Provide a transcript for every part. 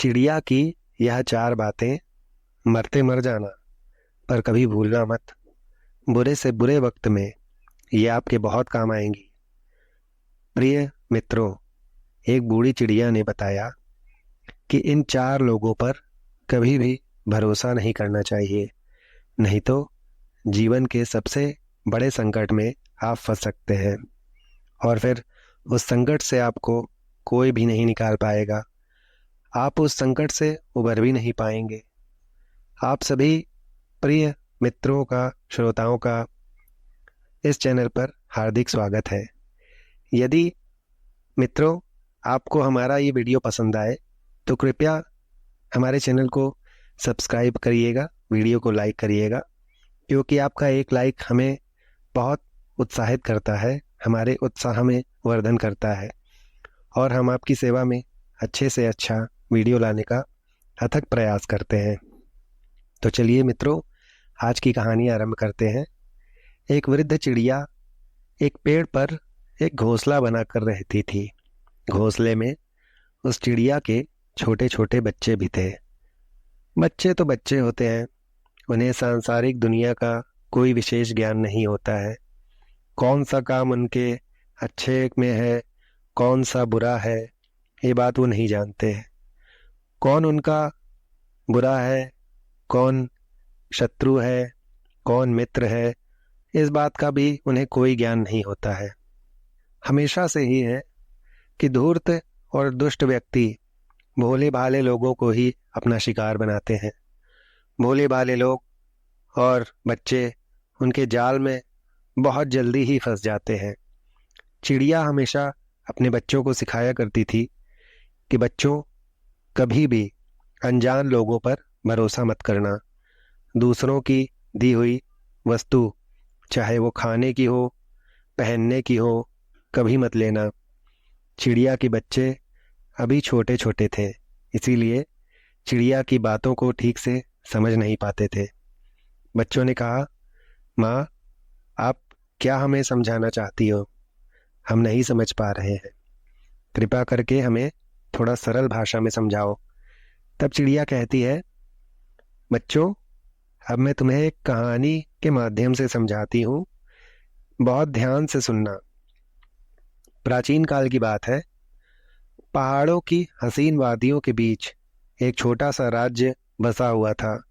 चिड़िया की यह चार बातें। मरते मर जाना, पर कभी भूलना मत। बुरे से बुरे वक्त में ये आपके बहुत काम आएंगी। प्रिय मित्रों, एक बूढ़ी चिड़िया ने बताया कि इन चार लोगों पर कभी भी भरोसा नहीं करना चाहिए, नहीं तो जीवन के सबसे बड़े संकट में आप फंस सकते हैं और फिर उस संकट से आपको कोई भी नहीं निकाल पाएगा। आप उस संकट से उबर भी नहीं पाएंगे। आप सभी प्रिय मित्रों का, श्रोताओं का इस चैनल पर हार्दिक स्वागत है। यदि मित्रों आपको हमारा ये वीडियो पसंद आए तो कृपया हमारे चैनल को सब्सक्राइब करिएगा, वीडियो को लाइक करिएगा, क्योंकि आपका एक लाइक हमें बहुत उत्साहित करता है, हमारे उत्साह में वर्धन करता है और हम आपकी सेवा में अच्छे से अच्छा वीडियो लाने का अथक प्रयास करते हैं। तो चलिए मित्रों, आज की कहानी आरंभ करते हैं। एक वृद्ध चिड़िया एक पेड़ पर एक घोंसला बनाकर रहती थी। घोंसले में उस चिड़िया के छोटे छोटे बच्चे भी थे। बच्चे तो बच्चे होते हैं, उन्हें सांसारिक दुनिया का कोई विशेष ज्ञान नहीं होता है। कौन सा काम उनके अच्छे में है, कौन सा बुरा है, ये बात वो नहीं जानते हैं। कौन उनका बुरा है, कौन शत्रु है, कौन मित्र है, इस बात का भी उन्हें कोई ज्ञान नहीं होता है। हमेशा से ही है कि धूर्त और दुष्ट व्यक्ति भोले भाले लोगों को ही अपना शिकार बनाते हैं। भोले भाले लोग और बच्चे उनके जाल में बहुत जल्दी ही फंस जाते हैं। चिड़िया हमेशा अपने बच्चों को सिखाया करती थी कि बच्चों, कभी भी अनजान लोगों पर भरोसा मत करना। दूसरों की दी हुई वस्तु, चाहे वो खाने की हो, पहनने की हो, कभी मत लेना। चिड़िया के बच्चे अभी छोटे छोटे थे, इसीलिए चिड़िया की बातों को ठीक से समझ नहीं पाते थे। बच्चों ने कहा, माँ, आप क्या हमें समझाना चाहती हो? हम नहीं समझ पा रहे हैं, कृपया करके हमें थोड़ा सरल भाषा में समझाओ। तब चिड़िया कहती है, बच्चों, अब मैं तुम्हें एक कहानी के माध्यम से समझाती हूँ, बहुत ध्यान से सुनना। प्राचीन काल की बात है। पहाड़ों की हसीन वादियों के बीच एक छोटा सा राज्य बसा हुआ था,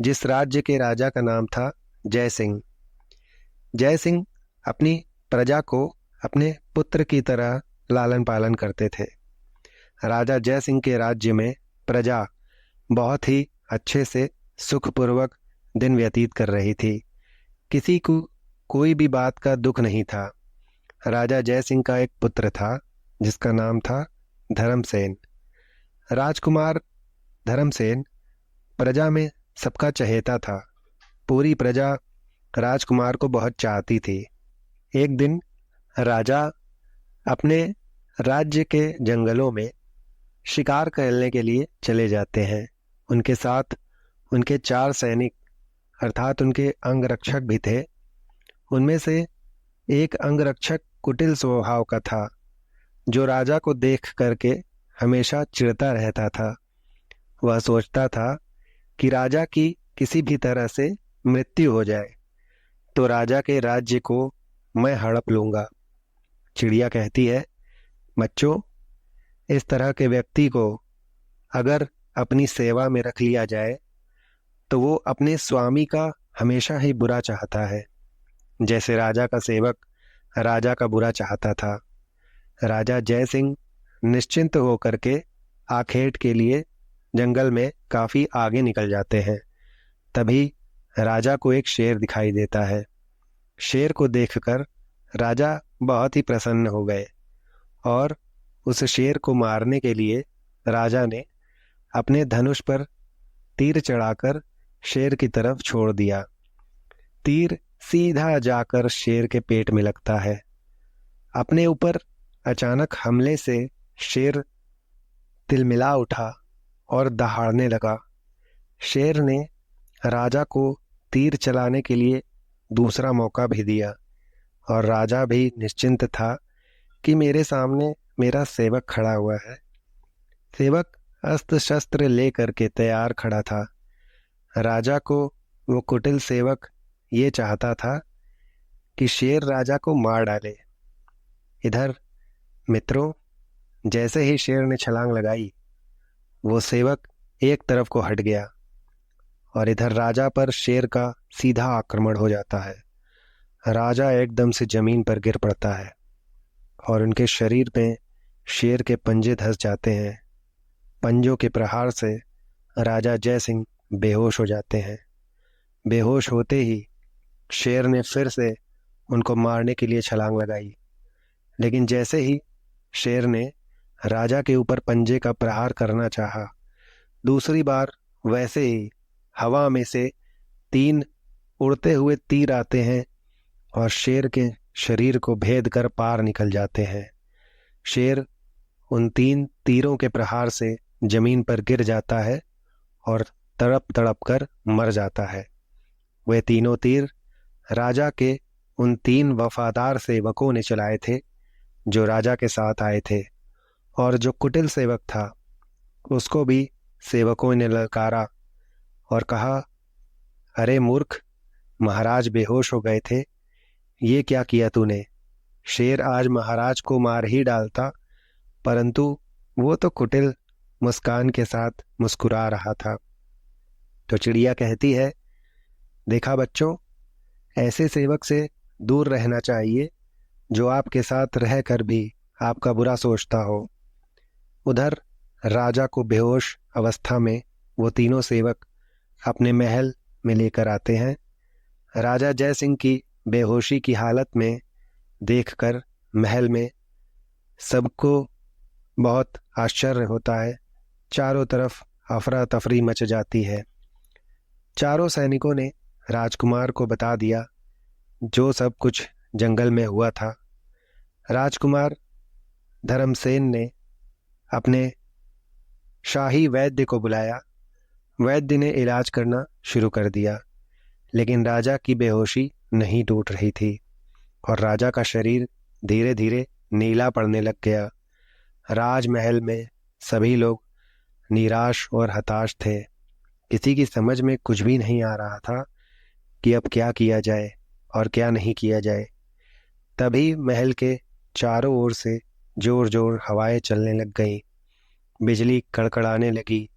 जिस राज्य के राजा का नाम था जय सिंह। जय सिंह अपनी प्रजा को अपने पुत्र की तरह लालन पालन करते थे। राजा जय सिंह के राज्य में प्रजा बहुत ही अच्छे से सुखपूर्वक दिन व्यतीत कर रही थी। किसी को कोई भी बात का दुख नहीं था। राजा जय सिंह का एक पुत्र था जिसका नाम था धर्मसेन। राजकुमार धर्मसेन प्रजा में सबका चहेता था। पूरी प्रजा राजकुमार को बहुत चाहती थी। एक दिन राजा अपने राज्य के जंगलों में शिकार करने के लिए चले जाते हैं। उनके साथ उनके 4 सैनिक अर्थात उनके अंगरक्षक भी थे। उनमें से एक अंगरक्षक कुटिल स्वभाव का था, जो राजा को देख करके हमेशा चिढ़ता रहता था। वह सोचता था कि राजा की किसी भी तरह से मृत्यु हो जाए तो राजा के राज्य को मैं हड़प लूंगा। चिड़िया कहती है, बच्चों, इस तरह के व्यक्ति को अगर अपनी सेवा में रख लिया जाए तो वो अपने स्वामी का हमेशा ही बुरा चाहता है, जैसे राजा का सेवक राजा का बुरा चाहता था। राजा जय सिंह निश्चिंत होकर के आखेट के लिए जंगल में काफी आगे निकल जाते हैं। तभी राजा को एक शेर दिखाई देता है। शेर को देखकर राजा बहुत ही प्रसन्न हो गए और उस शेर को मारने के लिए राजा ने अपने धनुष पर तीर चढ़ाकर शेर की तरफ छोड़ दिया। तीर सीधा जाकर शेर के पेट में लगता है। अपने ऊपर अचानक हमले से शेर तिलमिला उठा और दहाड़ने लगा। शेर ने राजा को तीर चलाने के लिए दूसरा मौका भी दिया और राजा भी निश्चिंत था कि मेरे सामने मेरा सेवक खड़ा हुआ है। सेवक अस्त्र शस्त्र लेकर के तैयार खड़ा था। राजा को वो कुटिल सेवक ये चाहता था कि शेर राजा को मार डाले। इधर मित्रों, जैसे ही शेर ने छलांग लगाई, वो सेवक एक तरफ को हट गया और इधर राजा पर शेर का सीधा आक्रमण हो जाता है। राजा एकदम से जमीन पर गिर पड़ता है और उनके शरीर में शेर के पंजे धंस जाते हैं। पंजों के प्रहार से राजा जय सिंह बेहोश हो जाते हैं। बेहोश होते ही शेर ने फिर से उनको मारने के लिए छलांग लगाई, लेकिन जैसे ही शेर ने राजा के ऊपर पंजे का प्रहार करना चाहा, दूसरी बार वैसे ही हवा में से 3 उड़ते हुए तीर आते हैं और शेर के शरीर को भेद कर पार निकल जाते हैं। शेर उन 3 तीरों के प्रहार से जमीन पर गिर जाता है और तड़प तड़प कर मर जाता है। वे तीनों तीर राजा के उन 3 वफादार सेवकों ने चलाए थे जो राजा के साथ आए थे, और जो कुटिल सेवक था उसको भी सेवकों ने ललकारा और कहा, अरे मूर्ख, महाराज बेहोश हो गए थे, ये क्या किया तूने? शेर आज महाराज को मार ही डालता, परंतु वो तो कुटिल मुस्कान के साथ मुस्कुरा रहा था। तो चिड़िया कहती है, देखा बच्चों, ऐसे सेवक से दूर रहना चाहिए जो आपके साथ रहकर भी आपका बुरा सोचता हो। उधर राजा को बेहोश अवस्था में वो तीनों सेवक अपने महल में लेकर आते हैं। राजा जय सिंह की बेहोशी की हालत में देखकर महल में सबको बहुत आश्चर्य होता है। चारों तरफ अफरा तफरी मच जाती है। चारों सैनिकों ने राजकुमार को बता दिया जो सब कुछ जंगल में हुआ था। राजकुमार धर्मसेन ने अपने शाही वैद्य को बुलाया। वैद्य ने इलाज करना शुरू कर दिया, लेकिन राजा की बेहोशी नहीं टूट रही थी और राजा का शरीर धीरे धीरे नीला पड़ने लग गया। राजमहल में सभी लोग निराश और हताश थे। किसी की समझ में कुछ भी नहीं आ रहा था कि अब क्या किया जाए और क्या नहीं किया जाए। तभी महल के चारों ओर से जोर जोर हवाएं चलने लग गईं। बिजली कड़कड़ाने लगी।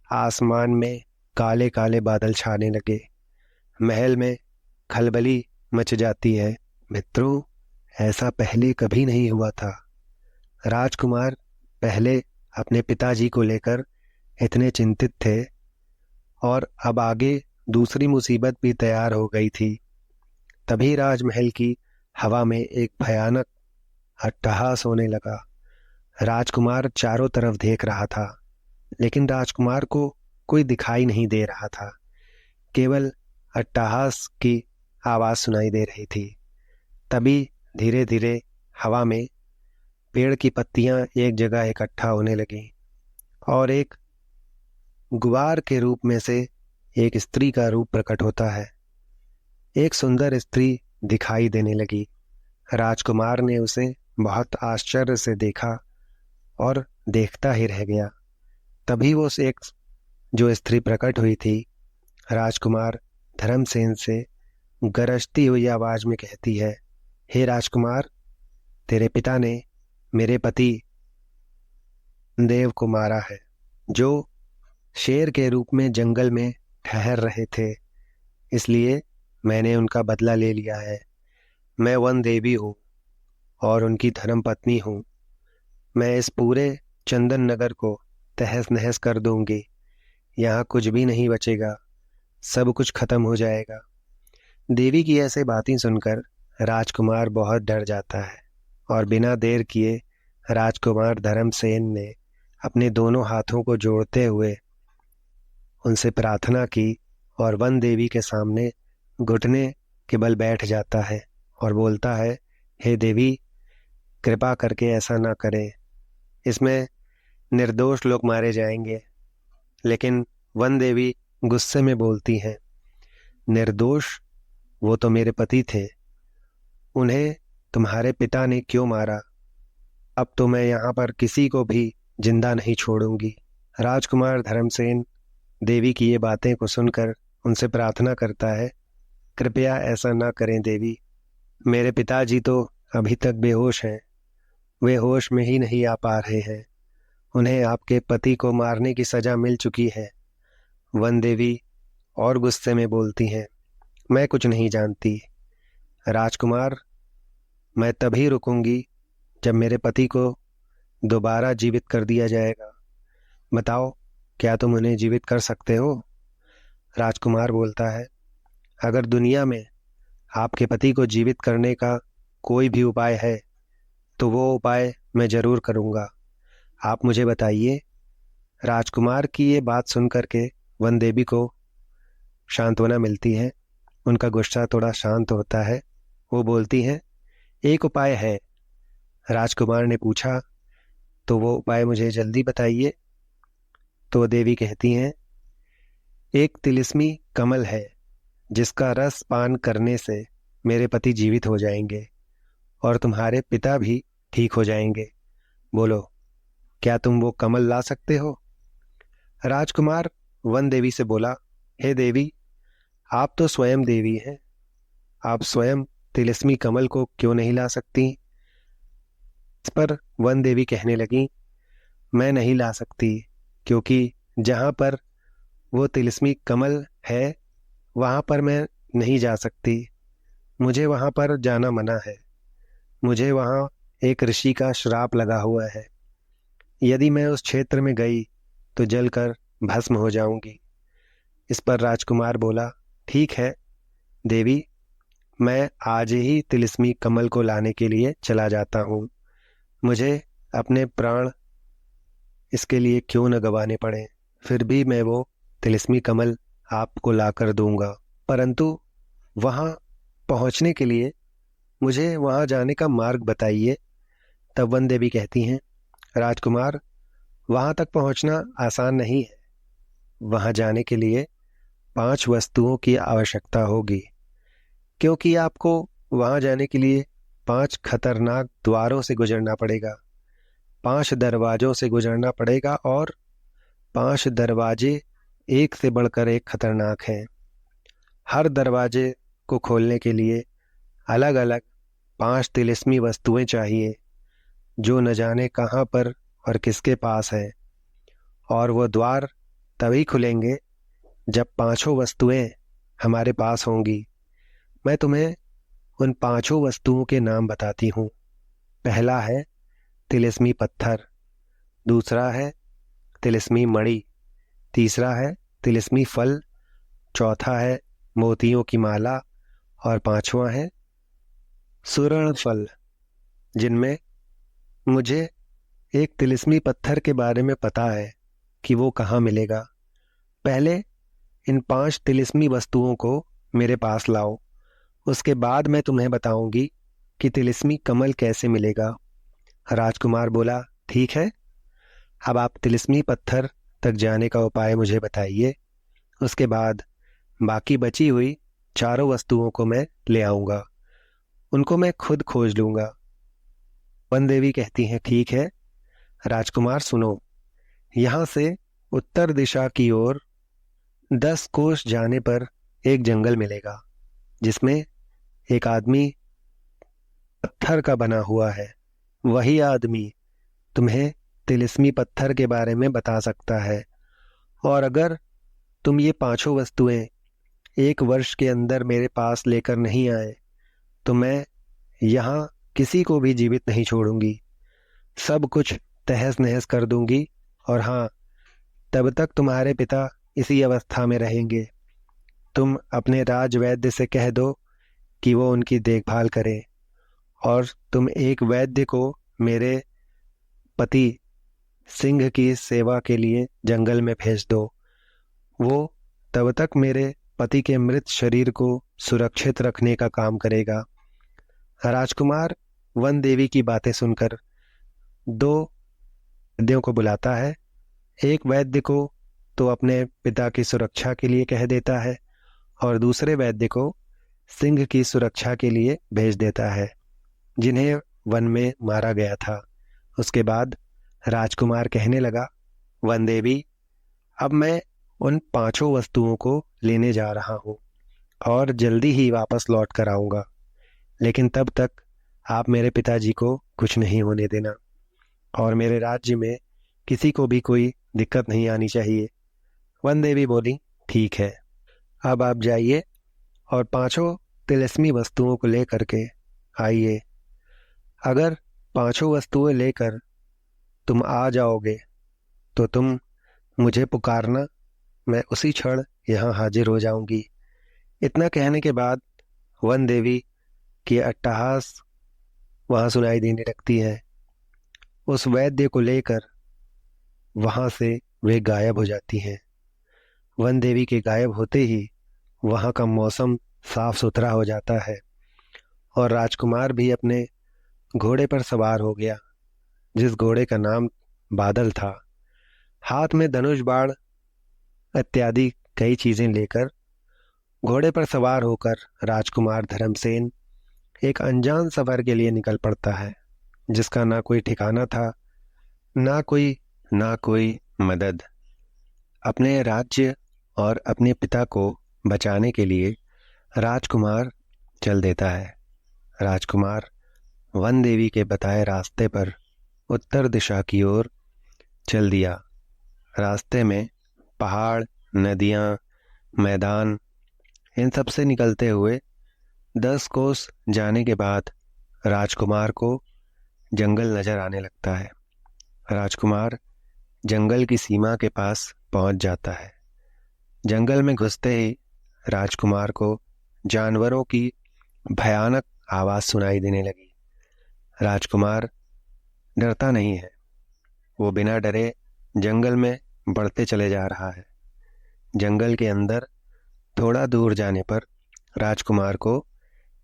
आसमान में काले काले बादल छाने लगे। महल में खलबली मच जाती है। मित्रों, ऐसा पहले कभी नहीं हुआ था। राजकुमार पहले अपने पिताजी को लेकर इतने चिंतित थे और अब आगे दूसरी मुसीबत भी तैयार हो गई थी। तभी राजमहल की हवा में एक भयानक अट्टहास होने लगा। राजकुमार चारों तरफ देख रहा था, लेकिन राजकुमार को कोई दिखाई नहीं दे रहा था। केवल अट्टहास की आवाज सुनाई दे रही थी। तभी धीरे धीरे हवा में पेड़ की पत्तियां एक जगह इकट्ठा होने लगीं और एक गुबार के रूप में से एक स्त्री का रूप प्रकट होता है। एक सुंदर स्त्री दिखाई देने लगी। राजकुमार ने उसे बहुत आश्चर्य से देखा और देखता ही रह गया। तभी वो एक जो स्त्री प्रकट हुई थी, राजकुमार धर्मसेन से गरजती हुई आवाज में कहती है, हे राजकुमार, तेरे पिता ने मेरे पति देव को मारा है, जो शेर के रूप में जंगल में ठहर रहे थे। इसलिए मैंने उनका बदला ले लिया है। मैं वन देवी हूँ और उनकी धर्मपत्नी हूँ। मैं इस पूरे चंदन नगर को तहस नहस कर दूंगी। यहाँ कुछ भी नहीं बचेगा, सब कुछ खत्म हो जाएगा। देवी की ऐसे बातें सुनकर राजकुमार बहुत डर जाता है और बिना देर किए राजकुमार धर्मसेन ने अपने दोनों हाथों को जोड़ते हुए उनसे प्रार्थना की और वन देवी के सामने घुटने के बल बैठ जाता है और बोलता है, हे देवी, कृपा करके ऐसा ना करें। इसमें निर्दोष लोग मारे जाएंगे। लेकिन वन देवी गुस्से में बोलती हैं, निर्दोष? वो तो मेरे पति थे। उन्हें तुम्हारे पिता ने क्यों मारा? अब तो मैं यहाँ पर किसी को भी जिंदा नहीं छोड़ूंगी। राजकुमार धर्मसेन देवी की ये बातें को सुनकर उनसे प्रार्थना करता है, कृपया ऐसा न करें देवी। मेरे पिताजी तो अभी तक बेहोश हैं। वे होश में ही नहीं आ पा रहे हैं। उन्हें आपके पति को मारने की सजा मिल चुकी है। वन देवी और गुस्से में बोलती हैं, मैं कुछ नहीं जानती। राजकुमार, मैं तभी रुकूंगी जब मेरे पति को दोबारा जीवित कर दिया जाएगा। बताओ, क्या तुम उन्हें जीवित कर सकते हो? राजकुमार बोलता है, अगर दुनिया में आपके पति को जीवित करने का कोई भी उपाय है तो वो उपाय मैं जरूर करूंगा। आप मुझे बताइए। राजकुमार की ये बात सुन करके वन देवी को सांत्वना मिलती है। उनका गुस्सा थोड़ा शांत होता है। वो बोलती हैं, एक उपाय है। राजकुमार ने पूछा, तो वो उपाय मुझे जल्दी बताइए। तो देवी कहती हैं, एक तिलिस्मी कमल है जिसका रस पान करने से मेरे पति जीवित हो जाएंगे और तुम्हारे पिता भी ठीक हो जाएंगे। बोलो, क्या तुम वो कमल ला सकते हो? राजकुमार वन देवी से बोला, हे देवी, आप तो स्वयं देवी हैं। आप स्वयं तिलिस्मी कमल को क्यों नहीं ला सकती? इस पर वन देवी कहने लगी, मैं नहीं ला सकती क्योंकि जहां पर वो तिलिस्मी कमल है वहां पर मैं नहीं जा सकती। मुझे वहां पर जाना मना है। मुझे वहां एक ऋषि का श्राप लगा हुआ है। यदि मैं उस क्षेत्र में गई तो जलकर भस्म हो जाऊंगी। इस पर राजकुमार बोला, ठीक है देवी, मैं आज ही तिलिस्मी कमल को लाने के लिए चला जाता हूँ। मुझे अपने प्राण इसके लिए क्यों न गंवाने पड़े, फिर भी मैं वो तिलिस्मी कमल आपको लाकर दूंगा। परंतु वहां पहुंचने के लिए मुझे वहां जाने का मार्ग बताइए। तब वन देवी कहती हैं, राजकुमार, वहां तक पहुंचना आसान नहीं है। वहां जाने के लिए 5 वस्तुओं की आवश्यकता होगी, क्योंकि आपको वहां जाने के लिए 5 खतरनाक द्वारों से गुजरना पड़ेगा, 5 दरवाजों से गुजरना पड़ेगा और 5 दरवाजे एक से बढ़कर एक खतरनाक हैं। हर दरवाजे को खोलने के लिए अलग अलग 5 तिलिस्मी वस्तुएं चाहिए जो न जाने कहाँ पर और किसके पास है। और वो द्वार तभी खुलेंगे जब 5 वस्तुएं हमारे पास होंगी। मैं तुम्हें उन 5 वस्तुओं के नाम बताती हूँ। पहला है तिलिस्मी पत्थर, दूसरा है तिलिस्मी मणि, तीसरा है तिलिस्मी फल, चौथा है मोतियों की माला और 5वां है सुवर्ण फल। जिनमें मुझे एक तिलिस्मी पत्थर के बारे में पता है कि वो कहाँ मिलेगा। पहले इन 5 तिलिस्मी वस्तुओं को मेरे पास लाओ, उसके बाद मैं तुम्हें बताऊंगी कि तिलिस्मी कमल कैसे मिलेगा। राजकुमार बोला, ठीक है, अब आप तिलिस्मी पत्थर तक जाने का उपाय मुझे बताइए। उसके बाद बाकी बची हुई 4 वस्तुओं को मैं ले आऊंगा, उनको मैं खुद खोज लूंगा। वन देवी कहती हैं, ठीक है। राजकुमार सुनो, यहां से उत्तर दिशा की ओर 10 कोस जाने पर एक जंगल मिलेगा जिसमें एक आदमी पत्थर का बना हुआ है। वही आदमी तुम्हें तिलिस्मी पत्थर के बारे में बता सकता है। और अगर तुम ये 5 वस्तुएं 1 वर्ष के अंदर मेरे पास लेकर नहीं आए तो मैं यहाँ किसी को भी जीवित नहीं छोड़ूंगी, सब कुछ तहस नहस कर दूंगी। और हाँ, तब तक तुम्हारे पिता इसी अवस्था में रहेंगे। तुम अपने राजवैद्य से कह दो कि वो उनकी देखभाल करे और तुम एक वैद्य को मेरे पति सिंह की सेवा के लिए जंगल में भेज दो। वो तब तक मेरे पति के मृत शरीर को सुरक्षित रखने का काम करेगा। राजकुमार वन देवी की बातें सुनकर 2 वैद्यों को बुलाता है। एक वैद्य को तो अपने पिता की सुरक्षा के लिए कह देता है और दूसरे वैद्य को सिंह की सुरक्षा के लिए भेज देता है, जिन्हें वन में मारा गया था। उसके बाद राजकुमार कहने लगा, वन देवी, अब मैं उन पांचों वस्तुओं को लेने जा रहा हूँ और जल्दी ही वापस लौट कर आऊँगा, लेकिन तब तक आप मेरे पिताजी को कुछ नहीं होने देना और मेरे राज्य में किसी को भी कोई दिक्कत नहीं आनी चाहिए। वन देवी बोली, ठीक है, अब आप जाइए और पांचों तिलिस्मी वस्तुओं को लेकर के आइए। अगर पांचों वस्तुएं लेकर तुम आ जाओगे तो तुम मुझे पुकारना, मैं उसी क्षण यहाँ हाजिर हो जाऊंगी। इतना कहने के बाद वन देवी की अट्टहास वहां सुनाई देने लगती है। उस वैद्य को लेकर वहां से वे गायब हो जाती हैं। वन देवी के गायब होते ही वहां का मौसम साफ सुथरा हो जाता है और राजकुमार भी अपने घोड़े पर सवार हो गया, जिस घोड़े का नाम बादल था। हाथ में धनुष बाण इत्यादि कई चीजें लेकर घोड़े पर सवार होकर राजकुमार धर्मसेन एक अनजान सफर के लिए निकल पड़ता है, जिसका ना कोई ठिकाना था, ना कोई मदद। अपने राज्य और अपने पिता को बचाने के लिए राजकुमार चल देता है। राजकुमार वन देवी के बताए रास्ते पर उत्तर दिशा की ओर चल दिया। रास्ते में पहाड़, नदियां, मैदान, इन सब से निकलते हुए 10 कोस जाने के बाद राजकुमार को जंगल नजर आने लगता है। राजकुमार जंगल की सीमा के पास पहुंच जाता है। जंगल में घुसते ही राजकुमार को जानवरों की भयानक आवाज सुनाई देने लगी। राजकुमार डरता नहीं है, वो बिना डरे जंगल में बढ़ते चले जा रहा है। जंगल के अंदर थोड़ा दूर जाने पर राजकुमार को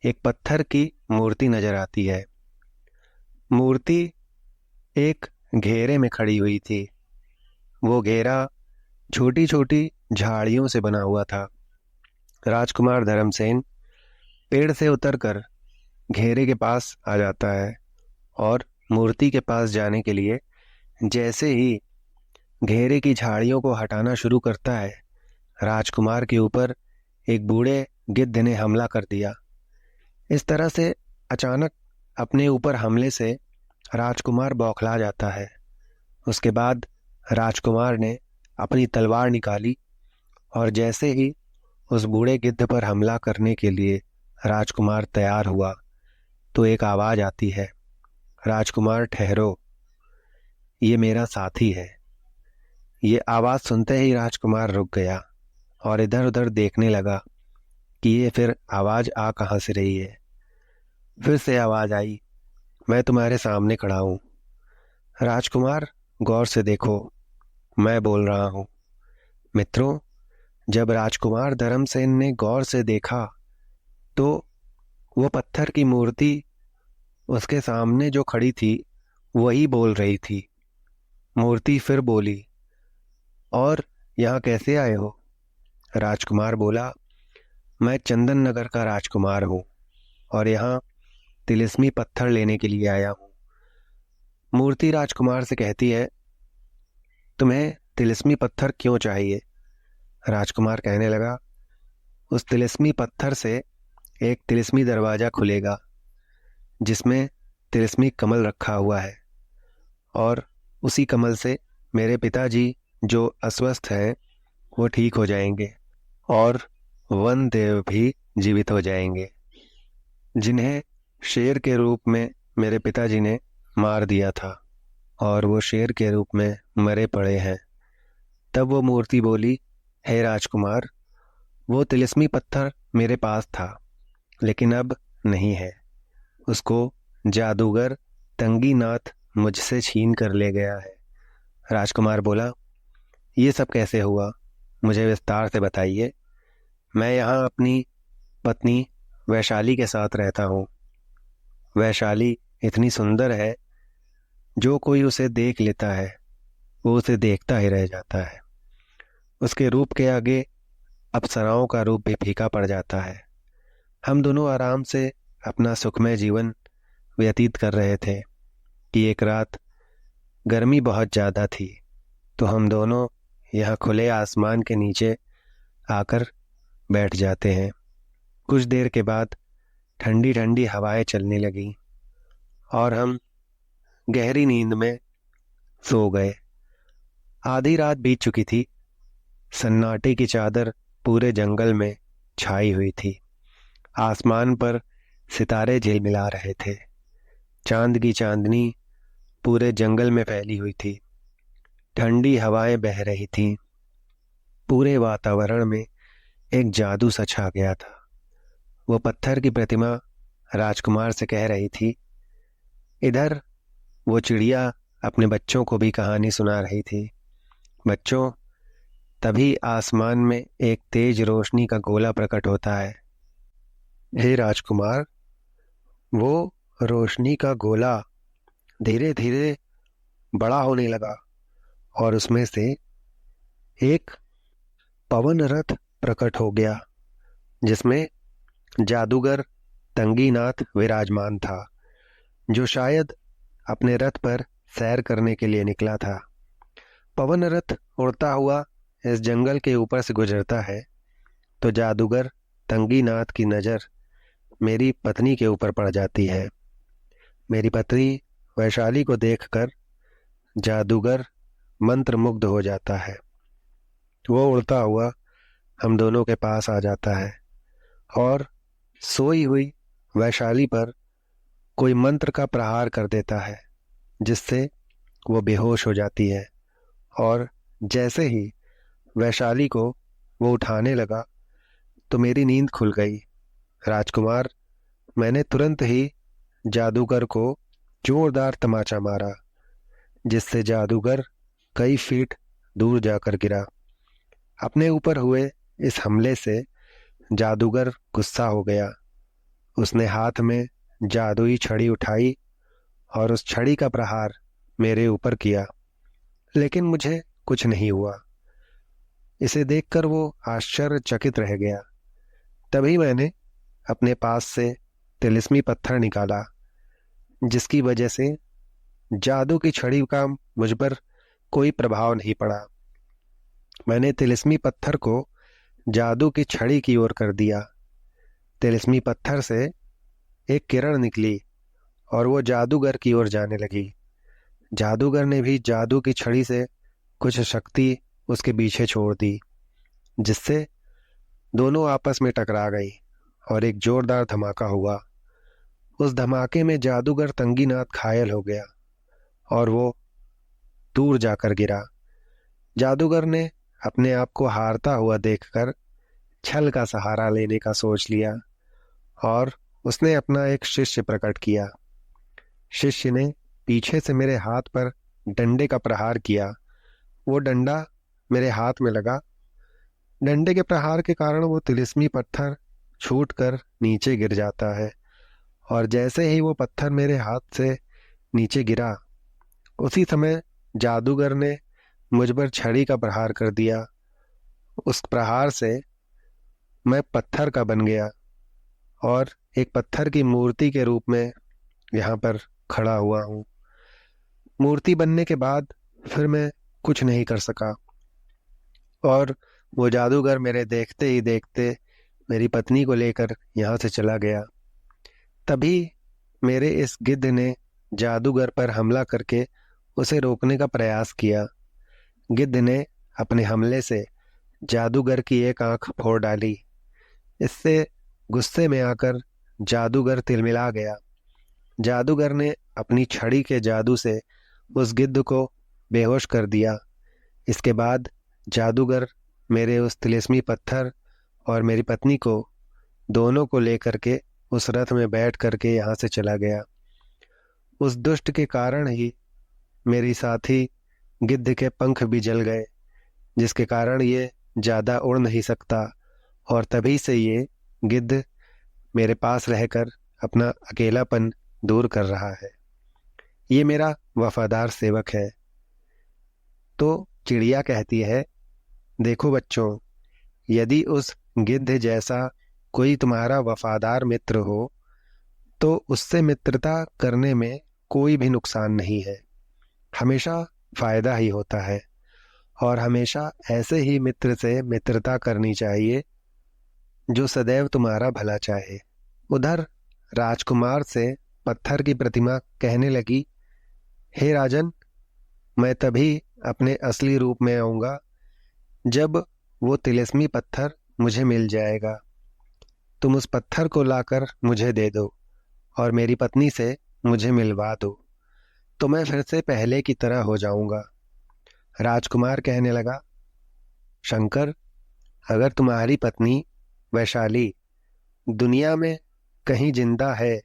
एक पत्थर की मूर्ति नजर आती है। मूर्ति एक घेरे में खड़ी हुई थी। वो घेरा छोटी छोटी झाड़ियों से बना हुआ था। राजकुमार धर्मसेन पेड़ से उतरकर घेरे के पास आ जाता है और मूर्ति के पास जाने के लिए जैसे ही घेरे की झाड़ियों को हटाना शुरू करता है, राजकुमार के ऊपर एक बूढ़े गिद्ध ने हमला कर दिया। इस तरह से अचानक अपने ऊपर हमले से राजकुमार बौखला जाता है। उसके बाद राजकुमार ने अपनी तलवार निकाली और जैसे ही उस बूढ़े गिद्ध पर हमला करने के लिए राजकुमार तैयार हुआ तो एक आवाज आती है, राजकुमार ठहरो, ये मेरा साथी है। ये आवाज सुनते ही राजकुमार रुक गया और इधर उधर देखने लगा कि ये फिर आवाज आ कहाँ से रही है। फिर से आवाज आई, मैं तुम्हारे सामने खड़ा हूं। राजकुमार गौर से देखो, मैं बोल रहा हूं। मित्रों, जब राजकुमार धर्मसेन ने गौर से देखा तो वो पत्थर की मूर्ति उसके सामने जो खड़ी थी वही बोल रही थी। मूर्ति फिर बोली, और यहाँ कैसे आए हो? राजकुमार बोला, मैं चंदन नगर का राजकुमार हूँ और यहाँ तिलिस्मी पत्थर लेने के लिए आया हूँ। मूर्ति राजकुमार से कहती है, तुम्हें तिलिस्मी पत्थर क्यों चाहिए? राजकुमार कहने लगा, उस तिलिस्मी पत्थर से एक तिलिस्मी दरवाजा खुलेगा जिसमें तिलिस्मी कमल रखा हुआ है और उसी कमल से मेरे पिताजी जो अस्वस्थ है वो ठीक हो जाएंगे और वन देव भी जीवित हो जाएंगे, जिन्हें शेर के रूप में मेरे पिताजी ने मार दिया था और वो शेर के रूप में मरे पड़े हैं। तब वो मूर्ति बोली, हे राजकुमार, वो तिलिस्मी पत्थर मेरे पास था लेकिन अब नहीं है। उसको जादूगर तंगीनाथ मुझसे छीन कर ले गया है। राजकुमार बोला, ये सब कैसे हुआ? मुझे विस्तार से बताइए। मैं यहाँ अपनी पत्नी वैशाली के साथ रहता हूँ। वैशाली इतनी सुंदर है, जो कोई उसे देख लेता है वो उसे देखता ही रह जाता है। उसके रूप के आगे अप्सराओं का रूप भी फीका पड़ जाता है। हम दोनों आराम से अपना सुखमय जीवन व्यतीत कर रहे थे कि एक रात गर्मी बहुत ज़्यादा थी तो हम दोनों यहाँ खुले आसमान के नीचे आकर बैठ जाते हैं। कुछ देर के बाद ठंडी ठंडी हवाएं चलने लगीं और हम गहरी नींद में सो गए। आधी रात बीत चुकी थी। सन्नाटे की चादर पूरे जंगल में छाई हुई थी। आसमान पर सितारे झिलमिला रहे थे। चांद की चांदनी पूरे जंगल में फैली हुई थी। ठंडी हवाएं बह रही थीं। पूरे वातावरण में एक जादू सा छा गया था। वो पत्थर की प्रतिमा राजकुमार से कह रही थी। इधर वो चिड़िया अपने बच्चों को भी कहानी सुना रही थी। बच्चों, तभी आसमान में एक तेज रोशनी का गोला प्रकट होता है। हे राजकुमार, वो रोशनी का गोला धीरे धीरे बड़ा होने लगा और उसमें से एक पवन रथ प्रकट हो गया, जिसमें जादूगर तंगीनाथ विराजमान था, जो शायद अपने रथ पर सैर करने के लिए निकला था। पवन रथ उड़ता हुआ इस जंगल के ऊपर से गुजरता है तो जादूगर तंगीनाथ की नज़र मेरी पत्नी के ऊपर पड़ जाती है। मेरी पत्नी वैशाली को देखकर जादूगर मंत्रमुग्ध हो जाता है। वो उड़ता हुआ हम दोनों के पास आ जाता है और सोई हुई वैशाली पर कोई मंत्र का प्रहार कर देता है, जिससे वो बेहोश हो जाती है। और जैसे ही वैशाली को वो उठाने लगा तो मेरी नींद खुल गई। राजकुमार, मैंने तुरंत ही जादूगर को जोरदार तमाचा मारा, जिससे जादूगर कई फीट दूर जाकर गिरा। अपने ऊपर हुए इस हमले से जादूगर गुस्सा हो गया। उसने हाथ में जादुई छड़ी उठाई और उस छड़ी का प्रहार मेरे ऊपर किया, लेकिन मुझे कुछ नहीं हुआ। इसे देखकर वो आश्चर्यचकित रह गया। तभी मैंने अपने पास से तिलिस्मी पत्थर निकाला, जिसकी वजह से जादू की छड़ी का मुझ पर कोई प्रभाव नहीं पड़ा। मैंने तिलिस्मी पत्थर को जादू की छड़ी की ओर कर दिया। तिलिस्मी पत्थर से एक किरण निकली और वो जादूगर की ओर जाने लगी। जादूगर ने भी जादू की छड़ी से कुछ शक्ति उसके पीछे छोड़ दी, जिससे दोनों आपस में टकरा गई और एक जोरदार धमाका हुआ। उस धमाके में जादूगर तंगीनाथ घायल हो गया और वो दूर जाकर गिरा। जादूगर ने अपने आप को हारता हुआ देखकर छल का सहारा लेने का सोच लिया और उसने अपना एक शिष्य प्रकट किया। शिष्य ने पीछे से मेरे हाथ पर डंडे का प्रहार किया। वो डंडा मेरे हाथ में लगा। डंडे के प्रहार के कारण वो तिलिस्मी पत्थर छूटकर नीचे गिर जाता है और जैसे ही वो पत्थर मेरे हाथ से नीचे गिरा, उसी समय जादूगर ने मुझ पर छड़ी का प्रहार कर दिया। उस प्रहार से मैं पत्थर का बन गया और एक पत्थर की मूर्ति के रूप में यहाँ पर खड़ा हुआ हूँ। मूर्ति बनने के बाद फिर मैं कुछ नहीं कर सका और वो जादूगर मेरे देखते ही देखते मेरी पत्नी को लेकर यहाँ से चला गया। तभी मेरे इस गिद्ध ने जादूगर पर हमला करके उसे रोकने का प्रयास किया। गिद्ध ने अपने हमले से जादूगर की एक आंख फोड़ डाली। इससे गुस्से में आकर जादूगर तिलमिला गया। जादूगर ने अपनी छड़ी के जादू से उस गिद्ध को बेहोश कर दिया। इसके बाद जादूगर मेरे उस तिलिस्मी पत्थर और मेरी पत्नी को दोनों को लेकर के उस रथ में बैठ करके यहाँ से चला गया। उस दुष्ट के कारण ही मेरी साथी गिद्ध के पंख भी जल गए, जिसके कारण ये ज़्यादा उड़ नहीं सकता और तभी से ये गिद्ध मेरे पास रहकर अपना अकेलापन दूर कर रहा है। ये मेरा वफादार सेवक है। तो चिड़िया कहती है, देखो बच्चों, यदि उस गिद्ध जैसा कोई तुम्हारा वफादार मित्र हो तो उससे मित्रता करने में कोई भी नुकसान नहीं है, हमेशा फायदा ही होता है। और हमेशा ऐसे ही मित्र से मित्रता करनी चाहिए जो सदैव तुम्हारा भला चाहे। उधर राजकुमार से पत्थर की प्रतिमा कहने लगी, हे राजन, मैं तभी अपने असली रूप में आऊंगा जब वो तिलिस्मी पत्थर मुझे मिल जाएगा। तुम उस पत्थर को लाकर मुझे दे दो और मेरी पत्नी से मुझे मिलवा दो, तो मैं फिर से पहले की तरह हो जाऊंगा। राजकुमार कहने लगा, शंकर, अगर तुम्हारी पत्नी वैशाली दुनिया में कहीं जिंदा है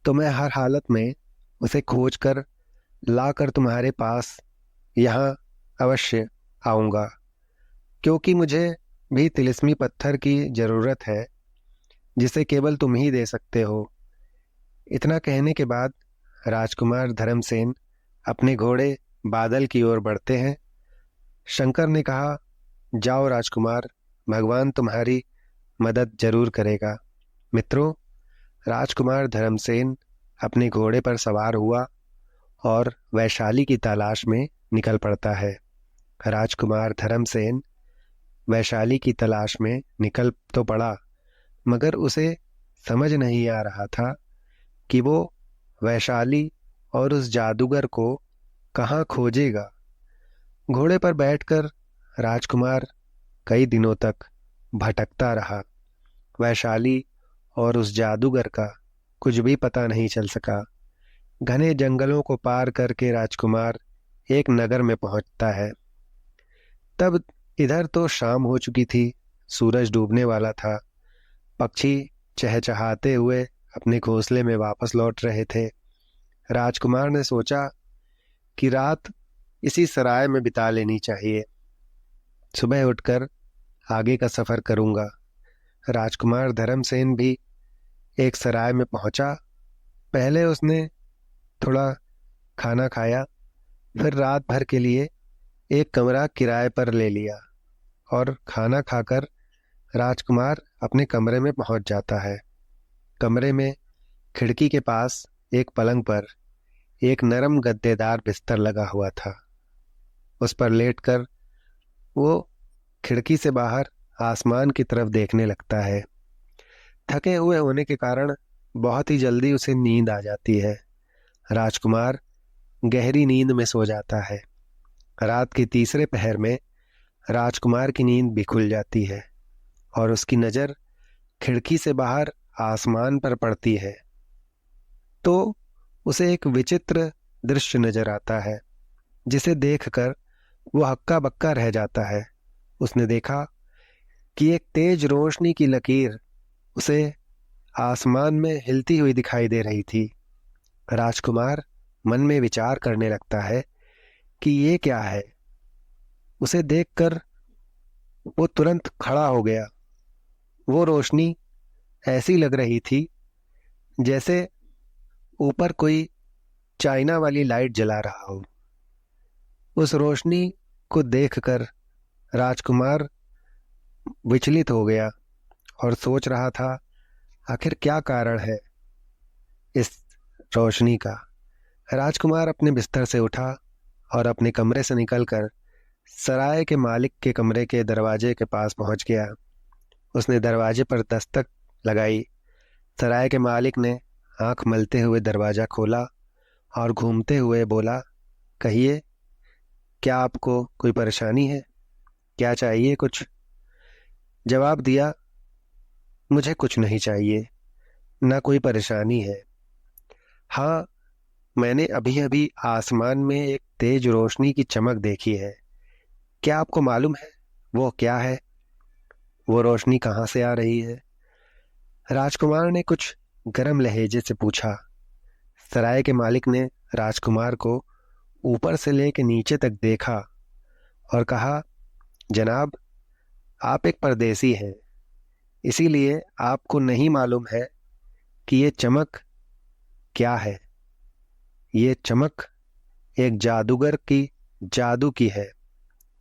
तो मैं हर हालत में उसे खोज कर लाकर तुम्हारे पास यहाँ अवश्य आऊंगा, क्योंकि मुझे भी तिलिस्मी पत्थर की जरूरत है जिसे केवल तुम ही दे सकते हो। इतना कहने के बाद राजकुमार धर्मसेन अपने घोड़े बादल की ओर बढ़ते हैं। शंकर ने कहा, जाओ राजकुमार, भगवान तुम्हारी मदद जरूर करेगा। मित्रों, राजकुमार धर्मसेन अपने घोड़े पर सवार हुआ और वैशाली की तलाश में निकल पड़ता है। राजकुमार धर्मसेन वैशाली की तलाश में निकल तो पड़ा, मगर उसे समझ नहीं आ रहा था कि वो वैशाली और उस जादूगर को कहाँ खोजेगा। घोड़े पर बैठकर राजकुमार कई दिनों तक भटकता रहा। वैशाली और उस जादूगर का कुछ भी पता नहीं चल सका। घने जंगलों को पार करके राजकुमार एक नगर में पहुंचता है। तब इधर तो शाम हो चुकी थी, सूरज डूबने वाला था। पक्षी चहचहाते हुए अपने घोंसले में वापस लौट रहे थे। राजकुमार ने सोचा कि रात इसी सराय में बिता लेनी चाहिए, सुबह उठकर आगे का सफर करूंगा। राजकुमार धर्मसेन भी एक सराय में पहुंचा। पहले उसने थोड़ा खाना खाया, फिर रात भर के लिए एक कमरा किराए पर ले लिया और खाना खाकर राजकुमार अपने कमरे में पहुंच जाता है। कमरे में खिड़की के पास एक पलंग पर एक नरम गद्देदार बिस्तर लगा हुआ था। उस पर लेटकर वो खिड़की से बाहर आसमान की तरफ देखने लगता है। थके हुए होने के कारण बहुत ही जल्दी उसे नींद आ जाती है। राजकुमार गहरी नींद में सो जाता है। रात के तीसरे पहर में राजकुमार की नींद भी खुल जाती है और उसकी नजर खिड़की से बाहर आसमान पर पड़ती है, तो उसे एक विचित्र दृश्य नजर आता है, जिसे देखकर वो हक्का बक्का रह जाता है। उसने देखा कि एक तेज रोशनी की लकीर उसे आसमान में हिलती हुई दिखाई दे रही थी। राजकुमार मन में विचार करने लगता है कि ये क्या है। उसे देखकर वो तुरंत खड़ा हो गया। वो रोशनी ऐसी लग रही थी जैसे ऊपर कोई चाइना वाली लाइट जला रहा हो। उस रोशनी को देखकर राजकुमार विचलित हो गया और सोच रहा था, आखिर क्या कारण है इस रोशनी का। राजकुमार अपने बिस्तर से उठा और अपने कमरे से निकलकर सराय के मालिक के कमरे के दरवाजे के पास पहुंच गया। उसने दरवाजे पर दस्तक लगाई। सराय के मालिक ने आंख मलते हुए दरवाजा खोला और घूमते हुए बोला, कहिए, क्या आपको कोई परेशानी है? क्या चाहिए कुछ? जवाब दिया, मुझे कुछ नहीं चाहिए, ना कोई परेशानी है। हाँ, मैंने अभी अभी आसमान में एक तेज रोशनी की चमक देखी है। क्या आपको मालूम है वो क्या है? वो रोशनी कहाँ से आ रही है? राजकुमार ने कुछ गर्म लहजे से पूछा। सराय के मालिक ने राजकुमार को ऊपर से लेकर नीचे तक देखा और कहा, जनाब, आप एक परदेसी हैं, इसीलिए आपको नहीं मालूम है कि ये चमक क्या है। ये चमक एक जादूगर की जादू की है।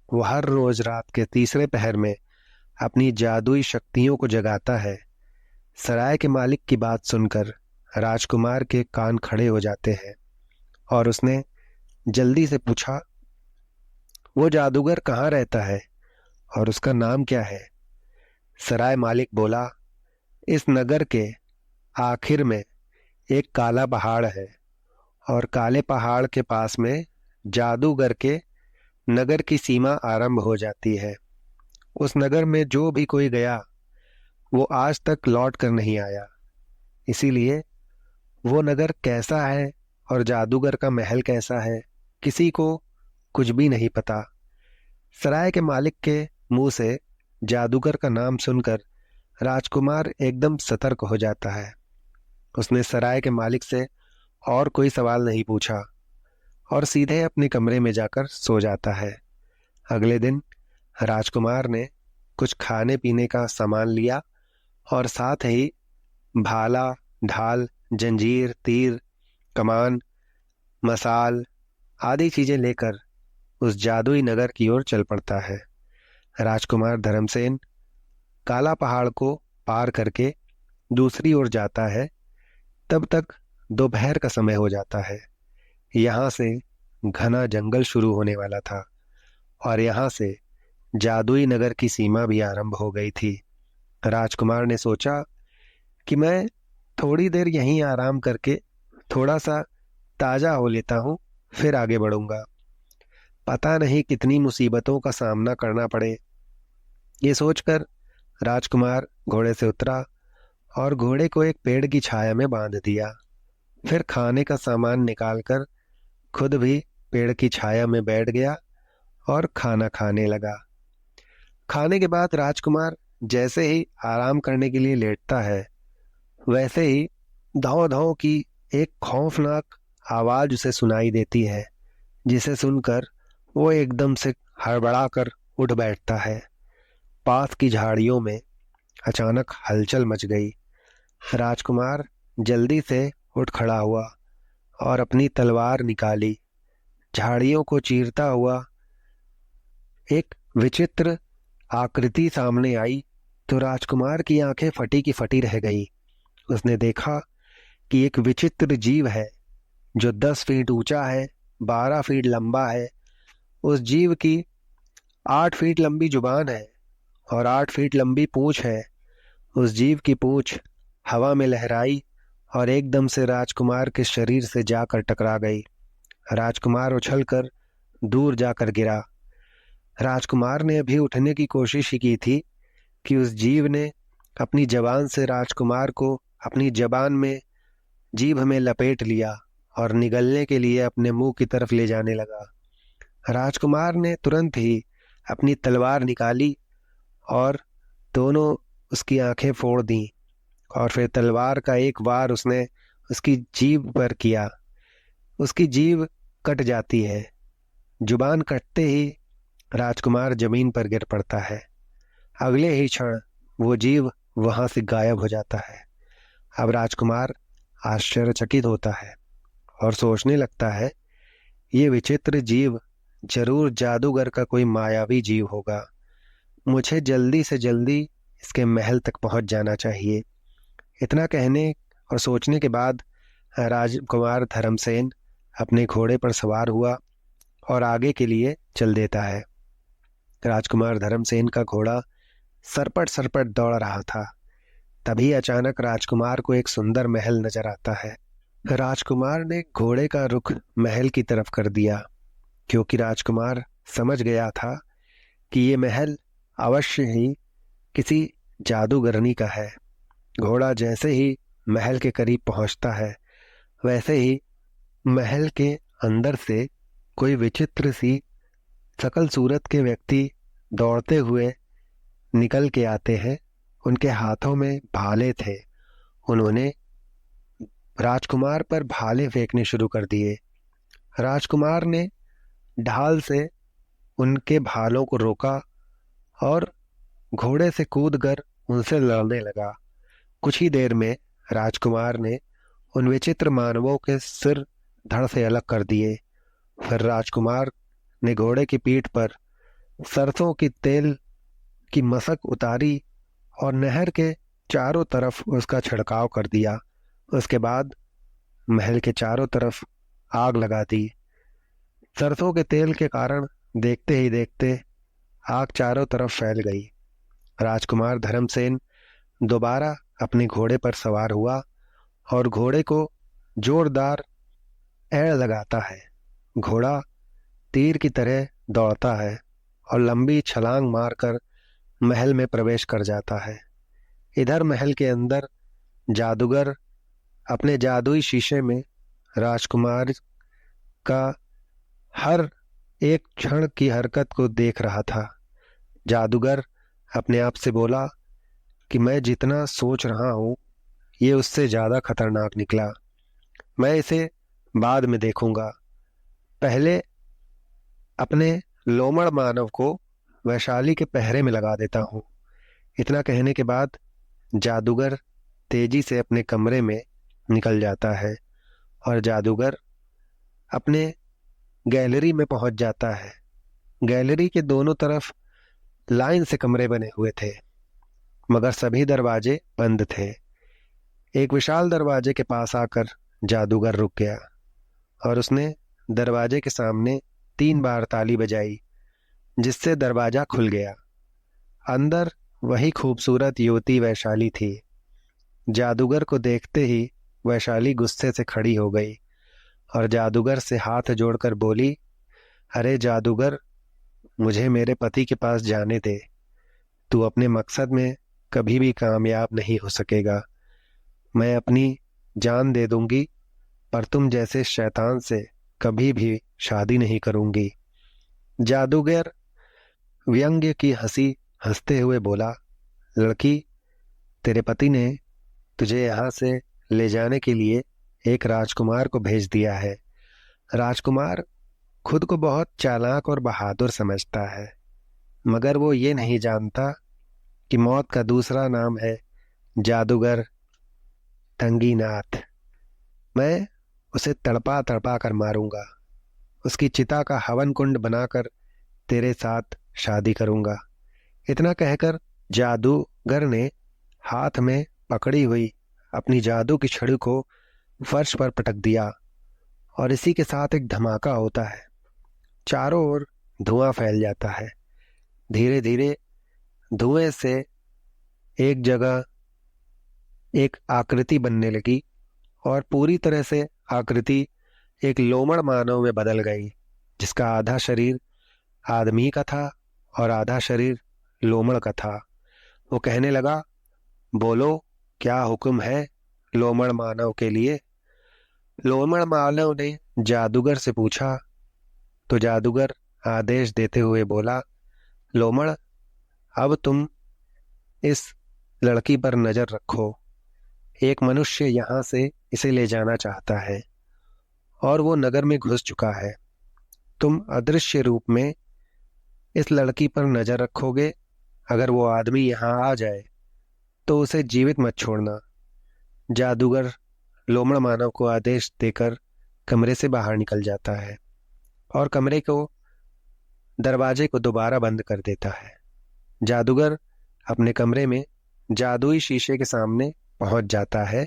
वो हर रोज रात के तीसरे पहर में अपनी जादुई शक्तियों को जगाता है। सराय के मालिक की बात सुनकर राजकुमार के कान खड़े हो जाते हैं और उसने जल्दी से पूछा, वो जादूगर कहाँ रहता है और उसका नाम क्या है? सराय मालिक बोला, इस नगर के आखिर में एक काला पहाड़ है और काले पहाड़ के पास में जादूगर के नगर की सीमा आरंभ हो जाती है। उस नगर में जो भी कोई गया वो आज तक लौट कर नहीं आया। इसीलिए वो नगर कैसा है और जादूगर का महल कैसा है, किसी को कुछ भी नहीं पता। सराय के मालिक के मुंह से जादूगर का नाम सुनकर राजकुमार एकदम सतर्क हो जाता है। उसने सराय के मालिक से और कोई सवाल नहीं पूछा और सीधे अपने कमरे में जाकर सो जाता है। अगले दिन राजकुमार ने कुछ खाने पीने का सामान लिया और साथ ही भाला, ढाल, जंजीर, तीर, कमान, मसाल आदि चीजें लेकर उस जादुई नगर की ओर चल पड़ता है। राजकुमार धर्मसेन काला पहाड़ को पार करके दूसरी ओर जाता है। तब तक दोपहर का समय हो जाता है। यहाँ से घना जंगल शुरू होने वाला था और यहाँ से जादुई नगर की सीमा भी आरंभ हो गई थी। राजकुमार ने सोचा कि मैं थोड़ी देर यहीं आराम करके थोड़ा सा ताजा हो लेता हूँ, फिर आगे बढ़ूंगा। पता नहीं कितनी मुसीबतों का सामना करना पड़े। ये सोचकर राजकुमार घोड़े से उतरा और घोड़े को एक पेड़ की छाया में बांध दिया। फिर खाने का सामान निकालकर खुद भी पेड़ की छाया में बैठ गया और खाना खाने लगा। खाने के बाद राजकुमार जैसे ही आराम करने के लिए लेटता है, वैसे ही धाव धाव की एक खौफनाक आवाज उसे सुनाई देती है, जिसे सुनकर वो एकदम से हड़बड़ाकर उठ बैठता है। पास की झाड़ियों में अचानक हलचल मच गई। राजकुमार जल्दी से उठ खड़ा हुआ और अपनी तलवार निकाली। झाड़ियों को चीरता हुआ एक विचित्र आकृति सामने आई तो राजकुमार की आंखें फटी की फटी रह गई। उसने देखा कि एक विचित्र जीव है जो 10 फीट ऊंचा है, 12 फीट लंबा है। उस जीव की 8 फीट लंबी जुबान है और 8 फीट लंबी पूंछ है। उस जीव की पूंछ हवा में लहराई और एकदम से राजकुमार के शरीर से जाकर टकरा गई। राजकुमार उछलकर दूर जाकर गिरा। राजकुमार ने अभी उठने की कोशिश ही की थी कि उस जीव ने अपनी जबान से राजकुमार को अपनी जबान में जीभ में लपेट लिया और निगलने के लिए अपने मुंह की तरफ ले जाने लगा। राजकुमार ने तुरंत ही अपनी तलवार निकाली और दोनों उसकी आंखें फोड़ दी और फिर तलवार का एक वार उसने उसकी जीभ पर किया। उसकी जीभ कट जाती है। जुबान कटते ही राजकुमार जमीन पर गिर पड़ता है। अगले ही क्षण वो जीव वहां से गायब हो जाता है। अब राजकुमार आश्चर्यचकित होता है और सोचने लगता है, ये विचित्र जीव जरूर जादूगर का कोई मायावी जीव होगा। मुझे जल्दी से जल्दी इसके महल तक पहुंच जाना चाहिए। इतना कहने और सोचने के बाद राजकुमार धर्मसेन अपने घोड़े पर सवार हुआ और आगे के लिए चल देता है। राजकुमार धर्मसेन का घोड़ा सरपट सरपट दौड़ रहा था। तभी अचानक राजकुमार को एक सुंदर महल नजर आता है। राजकुमार ने घोड़े का रुख महल की तरफ कर दिया, क्योंकि राजकुमार समझ गया था कि ये महल अवश्य ही किसी जादूगरनी का है। घोड़ा जैसे ही महल के करीब पहुंचता है, वैसे ही महल के अंदर से कोई विचित्र सी सकल सूरत के व्यक्ति दौड़ते हुए निकल के आते हैं। उनके हाथों में भाले थे। उन्होंने राजकुमार पर भाले फेंकने शुरू कर दिए। राजकुमार ने ढाल से उनके भालों को रोका और घोड़े से कूदकर उनसे लड़ने लगा। कुछ ही देर में राजकुमार ने उन विचित्र मानवों के सिर धड़ से अलग कर दिए। फिर राजकुमार ने घोड़े की पीठ पर सरसों की तेल की मशक उतारी और नहर के चारों तरफ उसका छिड़काव कर दिया। उसके बाद महल के चारों तरफ आग लगा दी। सरसों के तेल के कारण देखते ही देखते आग चारों तरफ फैल गई। राजकुमार धर्मसेन दोबारा अपने घोड़े पर सवार हुआ और घोड़े को जोरदार एड़ लगाता है। घोड़ा तीर की तरह दौड़ता है और लंबी छलांग मारकर महल में प्रवेश कर जाता है। इधर महल के अंदर जादूगर अपने जादुई शीशे में राजकुमार का हर एक क्षण की हरकत को देख रहा था। जादूगर अपने आप से बोला कि मैं जितना सोच रहा हूं ये उससे ज्यादा खतरनाक निकला। मैं इसे बाद में देखूंगा। पहले अपने लोमड़ मानव को वैशाली के पहरे में लगा देता हूं। इतना कहने के बाद जादूगर तेजी से अपने कमरे में निकल जाता है और जादूगर अपने गैलरी में पहुंच जाता है। गैलरी के दोनों तरफ लाइन से कमरे बने हुए थे, मगर सभी दरवाजे बंद थे। एक विशाल दरवाजे के पास आकर जादूगर रुक गया और उसने दरवाजे के सामने 3 बार ताली बजाई, जिससे दरवाजा खुल गया। अंदर वही खूबसूरत युवती वैशाली थी। जादूगर को देखते ही वैशाली गुस्से से खड़ी हो गई और जादूगर से हाथ जोड़कर बोली, अरे जादूगर, मुझे मेरे पति के पास जाने दे। तू अपने मकसद में कभी भी कामयाब नहीं हो सकेगा। मैं अपनी जान दे दूंगी, पर तुम जैसे शैतान से कभी भी शादी नहीं करूंगी। जादूगर व्यंग्य की हंसी हंसते हुए बोला, लड़की, तेरे पति ने तुझे यहाँ से ले जाने के लिए एक राजकुमार को भेज दिया है। राजकुमार खुद को बहुत चालाक और बहादुर समझता है, मगर वो ये नहीं जानता कि मौत का दूसरा नाम है जादूगर तंगीनाथ। मैं उसे तड़पा तड़पा कर मारूंगा। उसकी चिता का हवन कुंड बनाकर तेरे साथ शादी करूंगा। इतना कहकर जादूगर ने हाथ में पकड़ी हुई अपनी जादू की छड़ी को फर्श पर पटक दिया और इसी के साथ एक धमाका होता है। चारों ओर धुआं फैल जाता है। धीरे धीरे धुएं से एक जगह एक आकृति बनने लगी और पूरी तरह से आकृति एक लोमड़ मानव में बदल गई, जिसका आधा शरीर आदमी का था और आधा शरीर लोमड़ का था। वो कहने लगा, बोलो, क्या हुक्म है लोमड़ मानव के लिए? लोमड़ मानव ने जादूगर से पूछा तो जादूगर आदेश देते हुए बोला, लोमड़, अब तुम इस लड़की पर नजर रखो। एक मनुष्य यहाँ से इसे ले जाना चाहता है और वो नगर में घुस चुका है। तुम अदृश्य रूप में इस लड़की पर नजर रखोगे। अगर वो आदमी यहाँ आ जाए तो उसे जीवित मत छोड़ना। जादूगर लोमड़ मानव को आदेश देकर कमरे से बाहर निकल जाता है और कमरे को दरवाजे को दोबारा बंद कर देता है। जादूगर अपने कमरे में जादुई शीशे के सामने पहुंच जाता है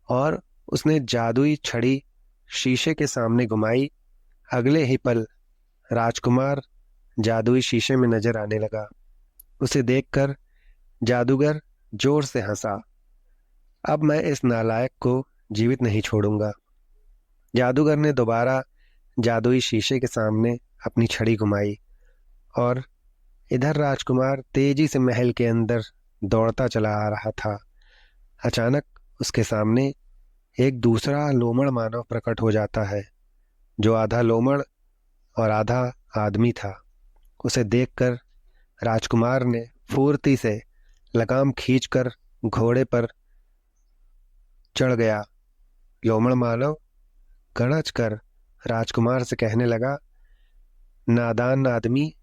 और उसने जादुई छड़ी शीशे के सामने घुमाई। अगले ही पल राजकुमार जादुई शीशे में नजर आने लगा। उसे देखकर जादूगर जोर से हंसा। अब मैं इस नालायक को जीवित नहीं छोड़ूंगा। जादूगर ने दोबारा जादुई शीशे के सामने अपनी छड़ी घुमाई और इधर राजकुमार तेजी से महल के अंदर दौड़ता चला आ रहा था। अचानक उसके सामने एक दूसरा लोमड़ मानव प्रकट हो जाता है, जो आधा लोमड़ और आधा आदमी था। उसे देखकर राजकुमार ने फुर्ती से लगाम खींचकर घोड़े पर चढ़ गया। लोमड़ मानव गरज कर राजकुमार से कहने लगा, नादान आदमी,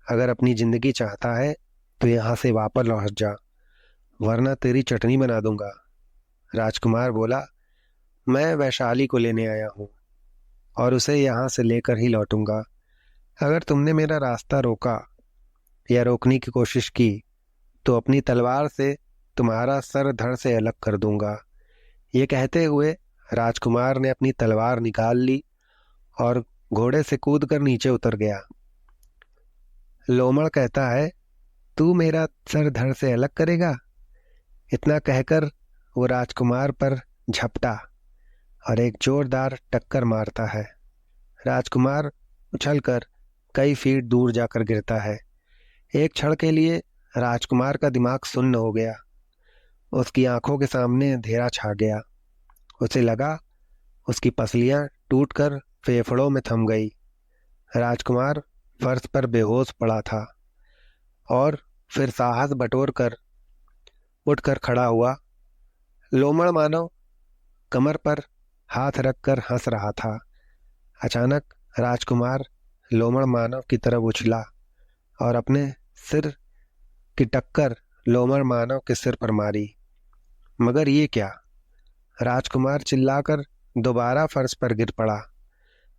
अगर अपनी जिंदगी चाहता है तो यहाँ से वापस लौट जा, वरना तेरी चटनी बना दूंगा। राजकुमार बोला, मैं वैशाली को लेने आया हूँ और उसे यहाँ से लेकर ही लौटूंगा। अगर तुमने मेरा रास्ता रोका या रोकने की कोशिश की तो अपनी तलवार से तुम्हारा सर धड़ से अलग कर दूंगा। ये कहते हुए राजकुमार ने अपनी तलवार निकाल ली और घोड़े से कूदकर नीचे उतर गया। लोमड़ कहता है, तू मेरा सर धड़ से अलग करेगा। इतना कहकर वो राजकुमार पर झपटा और एक जोरदार टक्कर मारता है। राजकुमार उछलकर कई फीट दूर जाकर गिरता है। एक क्षण के लिए राजकुमार का दिमाग सुन्न हो गया। उसकी आंखों के सामने अंधेरा छा गया। उसे लगा उसकी पसलियां टूटकर फेफड़ों में थम गई। राजकुमार फर्श पर बेहोश पड़ा था और फिर साहस बटोर कर उठकर खड़ा हुआ। लोमड़ मानव कमर पर हाथ रखकर हंस रहा था। अचानक राजकुमार लोमड़ मानव की तरफ उछला और अपने सिर की टक्कर लोमड़ मानव के सिर पर मारी। मगर ये क्या! राजकुमार चिल्लाकर दोबारा फर्श पर गिर पड़ा।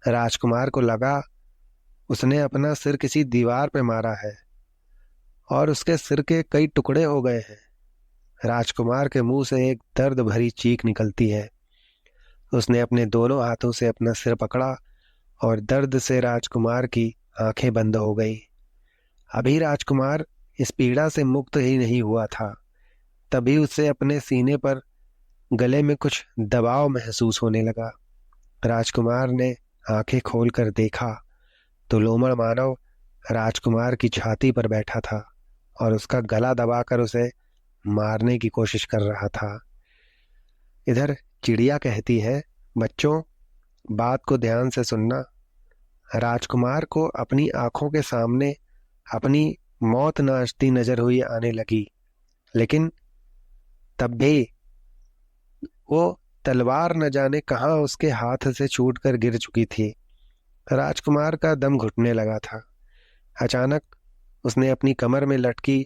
राजकुमार को लगा उसने अपना सिर किसी दीवार पर मारा है और उसके सिर के कई टुकड़े हो गए हैं। राजकुमार के मुंह से एक दर्द भरी चीख निकलती है। उसने अपने दोनों हाथों से अपना सिर पकड़ा और दर्द से राजकुमार की आंखें बंद हो गई। अभी राजकुमार इस पीड़ा से मुक्त ही नहीं हुआ था। तभी उसे अपने सीने पर गले में कुछ दबाव महसूस होने लगा। राजकुमार ने आंखें खोलकर देखा तो लोमड़ मानव राजकुमार की छाती पर बैठा था और उसका गला दबाकर उसे मारने की कोशिश कर रहा था। इधर चिड़िया कहती है, बच्चों, बात को ध्यान से सुनना। राजकुमार को अपनी आंखों के सामने अपनी मौत नाचती नजर हुई आने लगी, लेकिन तब भी वो तलवार न जाने कहाँ उसके हाथ से छूटकर गिर चुकी थी। राजकुमार का दम घुटने लगा था। अचानक उसने अपनी कमर में लटकी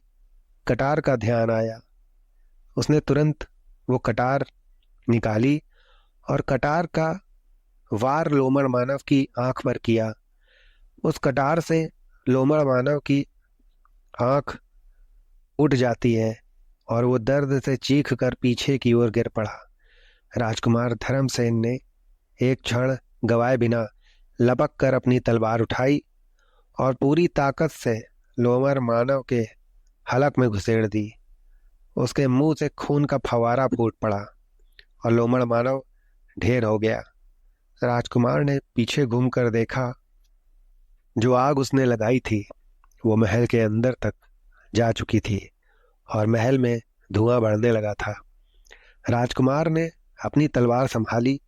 कटार का ध्यान आया। उसने तुरंत वो कटार निकाली और कटार का वार लोमड़ मानव की आंख पर किया। उस कटार से लोमड़ मानव की आंख उठ जाती है और वो दर्द से चीख कर पीछे की ओर गिर पड़ा। राजकुमार धर्मसेन ने एक क्षण गवाए बिना लपक कर अपनी तलवार उठाई और पूरी ताकत से लोमड़ मानव के हलक में घुसेड़ दी। उसके मुंह से खून का फवारा फूट पड़ा और लोमड़ मानव ढेर हो गया। राजकुमार ने पीछे घूमकर देखा। जो आग उसने लगाई थी वो महल के अंदर तक जा चुकी थी और महल में धुआं बढ़ने लगा था। राजकुमार ने अपनी तलवार संभाली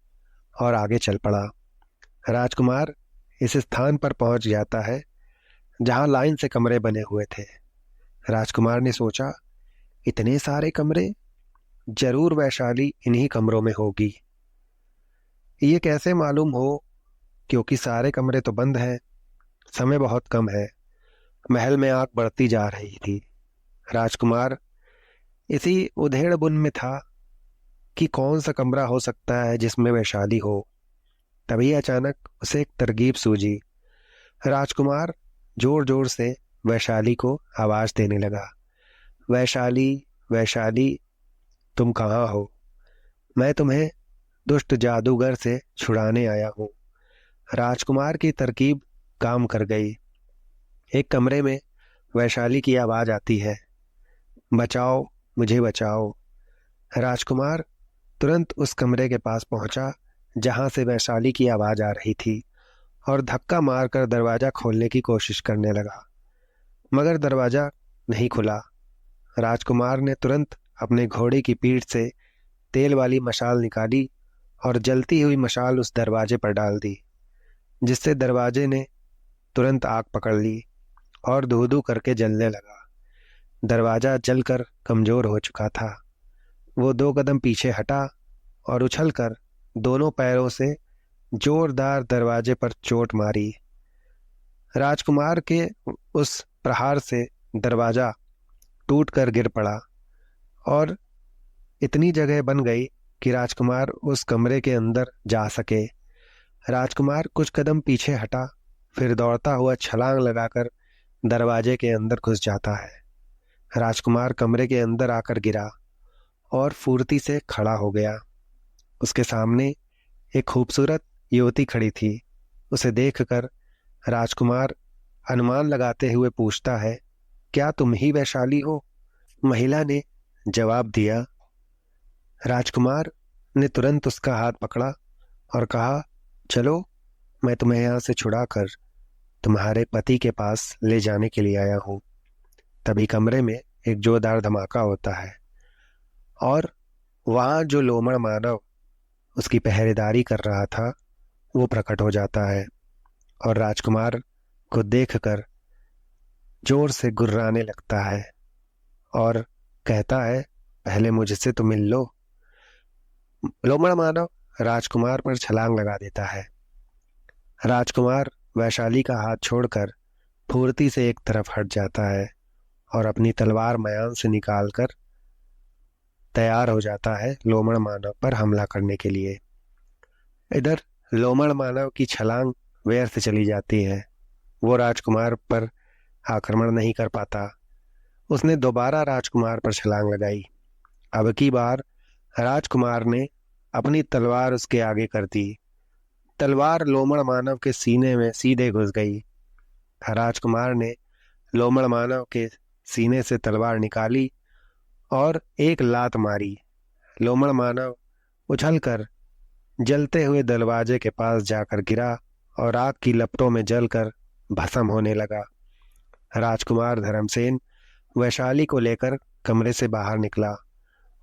और आगे चल पड़ा। राजकुमार इस स्थान पर पहुंच जाता है जहां लाइन से कमरे बने हुए थे। राजकुमार ने सोचा, इतने सारे कमरे, जरूर वैशाली इन्हीं कमरों में होगी। ये कैसे मालूम हो, क्योंकि सारे कमरे तो बंद हैं। समय बहुत कम है। महल में आग बढ़ती जा रही थी। राजकुमार इसी उधेड़ बुन में था कि कौन सा कमरा हो सकता है जिसमें वैशाली हो। तभी अचानक उसे एक तरकीब सूझी। राजकुमार जोर जोर से वैशाली को आवाज देने लगा, वैशाली, वैशाली, तुम कहाँ हो? मैं तुम्हें दुष्ट जादूगर से छुड़ाने आया हूँ। राजकुमार की तरकीब काम कर गई। एक कमरे में वैशाली की आवाज आती है, बचाओ, मुझे बचाओ। राजकुमार तुरंत उस कमरे के पास पहुंचा जहां से वैशाली की आवाज आ रही थी और धक्का मारकर दरवाजा खोलने की कोशिश करने लगा, मगर दरवाजा नहीं खुला। राजकुमार ने तुरंत अपने घोड़े की पीठ से तेल वाली मशाल निकाली और जलती हुई मशाल उस दरवाजे पर डाल दी, जिससे दरवाजे ने तुरंत आग पकड़ ली और धू धू करके जलने लगा। दरवाजा जलकर कमजोर हो चुका था। वो 2 कदम पीछे हटा और उछलकर दोनों पैरों से जोरदार दरवाजे पर चोट मारी। राजकुमार के उस प्रहार से दरवाजा टूटकर गिर पड़ा और इतनी जगह बन गई कि राजकुमार उस कमरे के अंदर जा सके। राजकुमार कुछ कदम पीछे हटा, फिर दौड़ता हुआ छलांग लगाकर दरवाजे के अंदर घुस जाता है। राजकुमार कमरे के अंदर आकर गिरा और फुर्ती से खड़ा हो गया। उसके सामने एक खूबसूरत युवती खड़ी थी। उसे देखकर राजकुमार अनुमान लगाते हुए पूछता है, क्या तुम ही वैशाली हो? महिला ने जवाब दिया। राजकुमार ने तुरंत उसका हाथ पकड़ा और कहा, चलो, मैं तुम्हें यहाँ से छुड़ाकर तुम्हारे पति के पास ले जाने के लिए आया हूँ। तभी कमरे में एक जोरदार धमाका होता है और वहां जो लोमड़ मानव उसकी पहरेदारी कर रहा था वो प्रकट हो जाता है और राजकुमार को देखकर जोर से गुर्राने लगता है और कहता है, पहले मुझसे तो मिल लो। लोमड़ मानव राजकुमार पर छलांग लगा देता है। राजकुमार वैशाली का हाथ छोड़कर फुर्ती से एक तरफ हट जाता है और अपनी तलवार मयान से निकालकर तैयार हो जाता है लोमड़ मानव पर हमला करने के लिए। इधर लोमड़ मानव की छलांग व्यर्थ चली जाती है। वो राजकुमार पर आक्रमण नहीं कर पाता। उसने दोबारा राजकुमार पर छलांग लगाई। अब की बार राजकुमार ने अपनी तलवार उसके आगे कर दी। तलवार लोमड़ मानव के सीने में सीधे घुस गई। राजकुमार ने लोमड़ मानव के सीने से तलवार निकाली और एक लात मारी। लोमड़ मानव उछलकर जलते हुए दरवाजे के पास जाकर गिरा और आग की लपटों में जलकर भस्म होने लगा। राजकुमार धर्मसेन वैशाली को लेकर कमरे से बाहर निकला।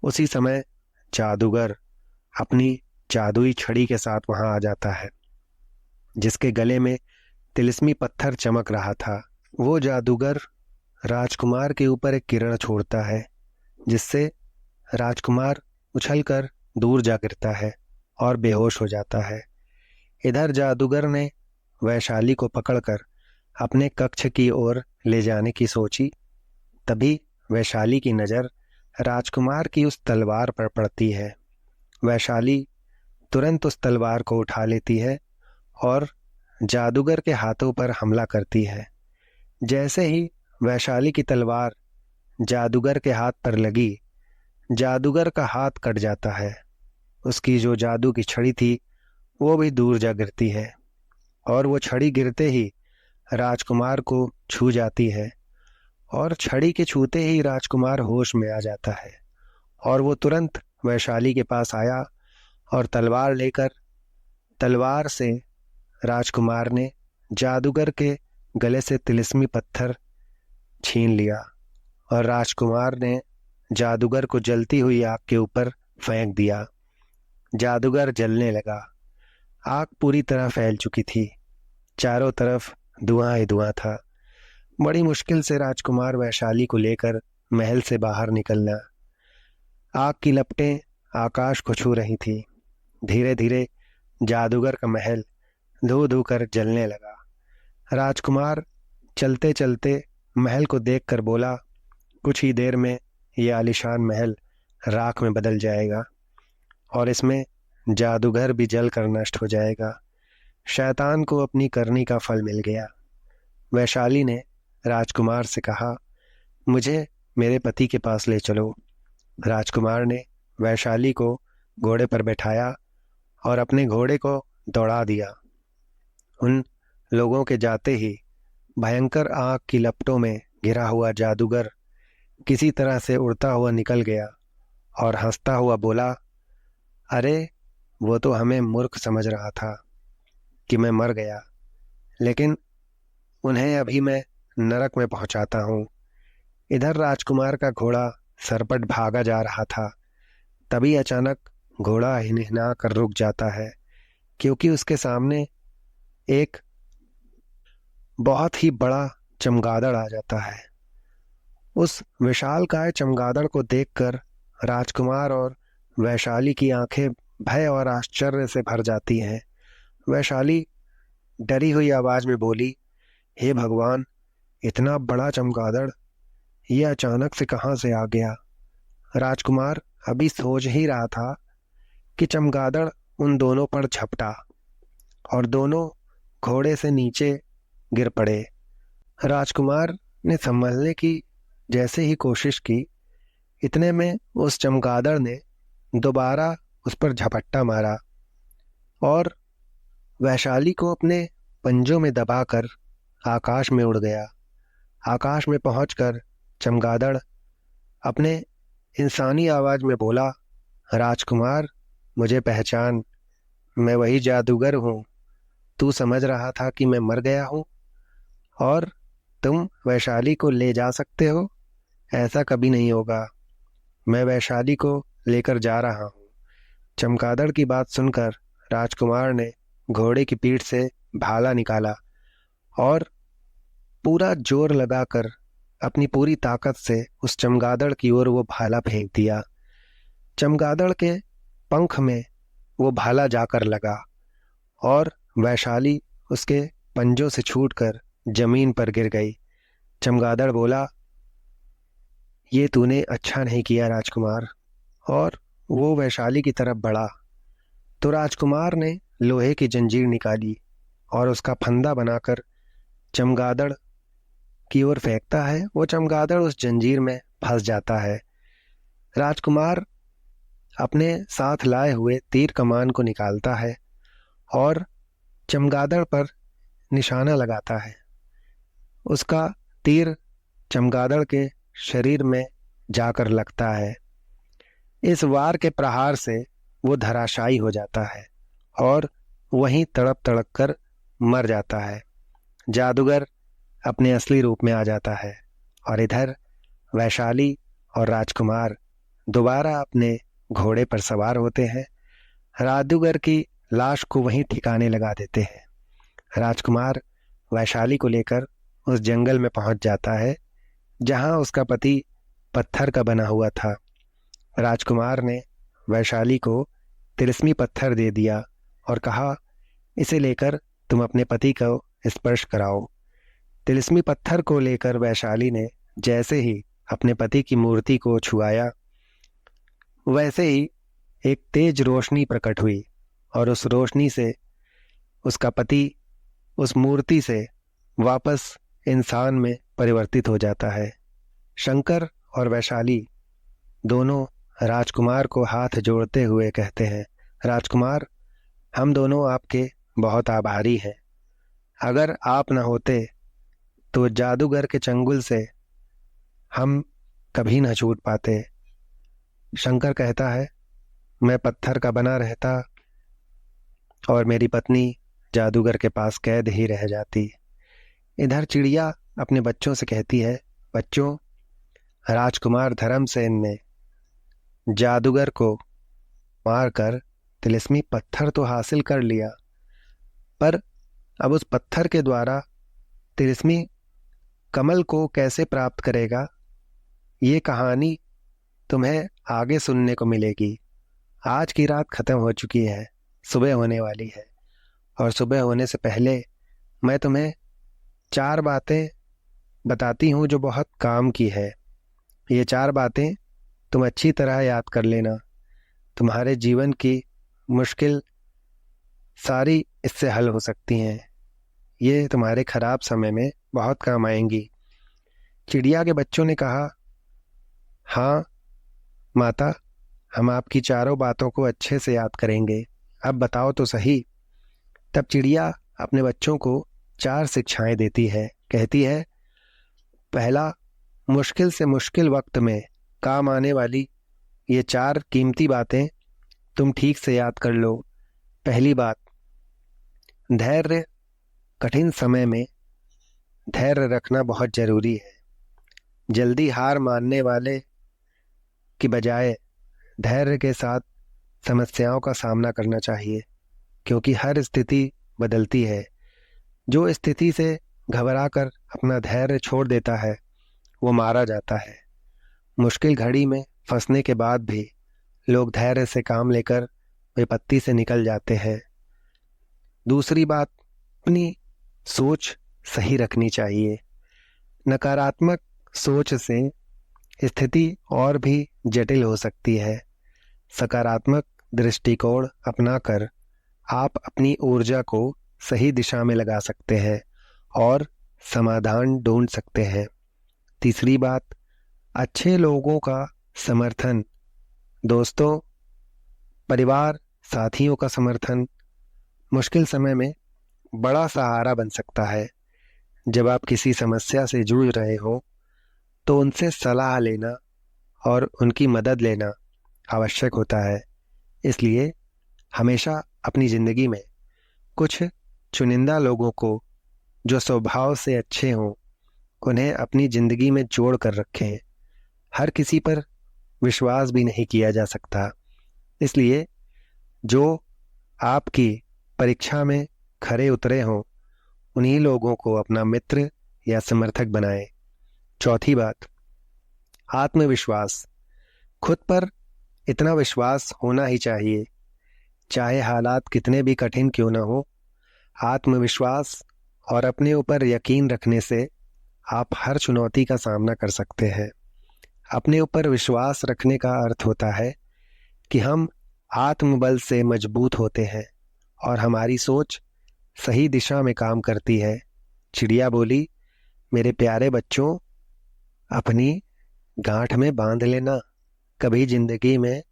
उसी समय जादूगर अपनी जादुई छड़ी के साथ वहां आ जाता है, जिसके गले में तिलिस्मी पत्थर चमक रहा था। वो जादूगर राजकुमार के ऊपर एक किरण छोड़ता है, जिससे राजकुमार उछलकर दूर जा गिरता है और बेहोश हो जाता है। इधर जादूगर ने वैशाली को पकड़कर अपने कक्ष की ओर ले जाने की सोची। तभी वैशाली की नज़र राजकुमार की उस तलवार पर पड़ती है। वैशाली तुरंत उस तलवार को उठा लेती है और जादूगर के हाथों पर हमला करती है। जैसे ही वैशाली की तलवार जादूगर के हाथ पर लगी, जादूगर का हाथ कट जाता है। उसकी जो जादू की छड़ी थी वो भी दूर जा गिरती है और वो छड़ी गिरते ही राजकुमार को छू जाती है और छड़ी के छूते ही राजकुमार होश में आ जाता है और वो तुरंत वैशाली के पास आया और तलवार लेकर तलवार से राजकुमार ने जादूगर के गले से तिलिस्मी पत्थर छीन लिया और राजकुमार ने जादूगर को जलती हुई आग के ऊपर फेंक दिया। जादूगर जलने लगा। आग पूरी तरह फैल चुकी थी। चारों तरफ धुआं ही धुआं था। बड़ी मुश्किल से राजकुमार वैशाली को लेकर महल से बाहर निकलना। आग की लपटें आकाश को छू रही थी। धीरे धीरे जादूगर का महल धू धू कर जलने लगा। राजकुमार चलते चलते महल को देखकर बोला, कुछ ही देर में ये आलीशान महल राख में बदल जाएगा और इसमें जादूगर भी जल कर नष्ट हो जाएगा। शैतान को अपनी करनी का फल मिल गया। वैशाली ने राजकुमार से कहा, मुझे मेरे पति के पास ले चलो। राजकुमार ने वैशाली को घोड़े पर बैठाया और अपने घोड़े को दौड़ा दिया। उन लोगों के जाते ही भयंकर आग की लपटों में घिरा हुआ जादूगर किसी तरह से उड़ता हुआ निकल गया और हंसता हुआ बोला, अरे वो तो हमें मूर्ख समझ रहा था कि मैं मर गया, लेकिन उन्हें अभी मैं नरक में पहुंचाता हूं। इधर राजकुमार का घोड़ा सरपट भागा जा रहा था। तभी अचानक घोड़ा हिनहिना कर रुक जाता है, क्योंकि उसके सामने एक बहुत ही बड़ा चमगादड़ आ जाता है। उस विशालकाय चमगादड़ को देखकर राजकुमार और वैशाली की आंखें भय और आश्चर्य से भर जाती हैं। वैशाली डरी हुई आवाज में बोली, हे भगवान, इतना बड़ा चमगादड़ ये अचानक से कहां से आ गया? राजकुमार अभी सोच ही रहा था कि चमगादड़ उन दोनों पर झपटा और दोनों घोड़े से नीचे गिर पड़े। राजकुमार ने संभलने की जैसे ही कोशिश की, इतने में उस चमगादड़ ने दोबारा उस पर झपट्टा मारा और वैशाली को अपने पंजों में दबाकर आकाश में उड़ गया। आकाश में पहुंचकर चमगादड़ अपने इंसानी आवाज में बोला, राजकुमार, मुझे पहचान, मैं वही जादूगर हूँ। तू समझ रहा था कि मैं मर गया हूँ और तुम वैशाली को ले जा सकते हो? ऐसा कभी नहीं होगा। मैं वैशाली को लेकर जा रहा हूँ। चमगादड़ की बात सुनकर राजकुमार ने घोड़े की पीठ से भाला निकाला और पूरा जोर लगाकर अपनी पूरी ताकत से उस चमगादड़ की ओर वो भाला फेंक दिया। चमगादड़ के पंख में वो भाला जाकर लगा और वैशाली उसके पंजों से छूटकर जमीन पर गिर गई। चमगादड़ बोला, ये तूने अच्छा नहीं किया राजकुमार, और वो वैशाली की तरफ बढ़ा तो राजकुमार ने लोहे की जंजीर निकाली और उसका फंदा बनाकर चमगादड़ की ओर फेंकता है। वो चमगादड़ उस जंजीर में फंस जाता है। राजकुमार अपने साथ लाए हुए तीर कमान को निकालता है और चमगादड़ पर निशाना लगाता है। उसका तीर चमगादड़ के शरीर में जाकर लगता है। इस वार के प्रहार से वो धराशायी हो जाता है और वहीं तड़प तड़प कर मर जाता है। जादूगर अपने असली रूप में आ जाता है और इधर वैशाली और राजकुमार दोबारा अपने घोड़े पर सवार होते हैं। जादूगर की लाश को वहीं ठिकाने लगा देते हैं। राजकुमार वैशाली को लेकर उस जंगल में पहुंच जाता है जहां उसका पति पत्थर का बना हुआ था। राजकुमार ने वैशाली को तिलिस्मी पत्थर दे दिया और कहा, इसे लेकर तुम अपने पति को स्पर्श कराओ। तिलिस्मी पत्थर को लेकर वैशाली ने जैसे ही अपने पति की मूर्ति को छुआया, वैसे ही एक तेज रोशनी प्रकट हुई और उस रोशनी से उसका पति उस मूर्ति से वापस इंसान में परिवर्तित हो जाता है। शंकर और वैशाली दोनों राजकुमार को हाथ जोड़ते हुए कहते हैं, राजकुमार, हम दोनों आपके बहुत आभारी हैं। अगर आप न होते तो जादूगर के चंगुल से हम कभी न छूट पाते। शंकर कहता है, मैं पत्थर का बना रहता और मेरी पत्नी जादूगर के पास कैद ही रह जाती। इधर चिड़िया अपने बच्चों से कहती है, बच्चों, राजकुमार धर्मसेन ने जादूगर को मारकर तिलिस्मी पत्थर तो हासिल कर लिया, पर अब उस पत्थर के द्वारा तिलिस्मी कमल को कैसे प्राप्त करेगा, ये कहानी तुम्हें आगे सुनने को मिलेगी। आज की रात खत्म हो चुकी है, सुबह होने वाली है, और सुबह होने से पहले मैं तुम्हें 4 बातें बताती हूँ जो बहुत काम की है। ये 4 बातें तुम अच्छी तरह याद कर लेना। तुम्हारे जीवन की मुश्किल सारी इससे हल हो सकती हैं। ये तुम्हारे खराब समय में बहुत काम आएंगी। चिड़िया के बच्चों ने कहा, हाँ माता, हम आपकी 4 बातों को अच्छे से याद करेंगे। अब बताओ तो सही। तब चिड़िया अपने बच्चों को 4 शिक्षाएं देती है। कहती है, पहला, मुश्किल से मुश्किल वक्त में काम आने वाली ये 4 कीमती बातें तुम ठीक से याद कर लो। पहली बात, धैर्य। कठिन समय में धैर्य रखना बहुत जरूरी है। जल्दी हार मानने वाले की बजाय धैर्य के साथ समस्याओं का सामना करना चाहिए, क्योंकि हर स्थिति बदलती है। जो स्थिति से घबराकर अपना धैर्य छोड़ देता है वो मारा जाता है। मुश्किल घड़ी में फंसने के बाद भी लोग धैर्य से काम लेकर विपत्ति से निकल जाते हैं। दूसरी बात, अपनी सोच सही रखनी चाहिए। नकारात्मक सोच से स्थिति और भी जटिल हो सकती है। सकारात्मक दृष्टिकोण अपनाकर आप अपनी ऊर्जा को सही दिशा में लगा सकते हैं और समाधान ढूंढ सकते हैं। तीसरी बात, अच्छे लोगों का समर्थन, दोस्तों, परिवार, साथियों का समर्थन मुश्किल समय में बड़ा सहारा बन सकता है। जब आप किसी समस्या से जूझ रहे हो तो उनसे सलाह लेना और उनकी मदद लेना आवश्यक होता है। इसलिए हमेशा अपनी ज़िंदगी में कुछ चुनिंदा लोगों को जो स्वभाव से अच्छे हों उन्हें अपनी ज़िंदगी में जोड़ कर रखें। हर किसी पर विश्वास भी नहीं किया जा सकता, इसलिए जो आपकी परीक्षा में खरे उतरे हों उन्हीं लोगों को अपना मित्र या समर्थक बनाएं। चौथी बात, आत्मविश्वास। खुद पर इतना विश्वास होना ही चाहिए, चाहे हालात कितने भी कठिन क्यों न हो। आत्मविश्वास और अपने ऊपर यकीन रखने से आप हर चुनौती का सामना कर सकते हैं। अपने ऊपर विश्वास रखने का अर्थ होता है कि हम आत्मबल से मजबूत होते हैं और हमारी सोच सही दिशा में काम करती है। चिड़िया बोली, मेरे प्यारे बच्चों, अपनी गांठ में बांध लेना, कभी जिंदगी में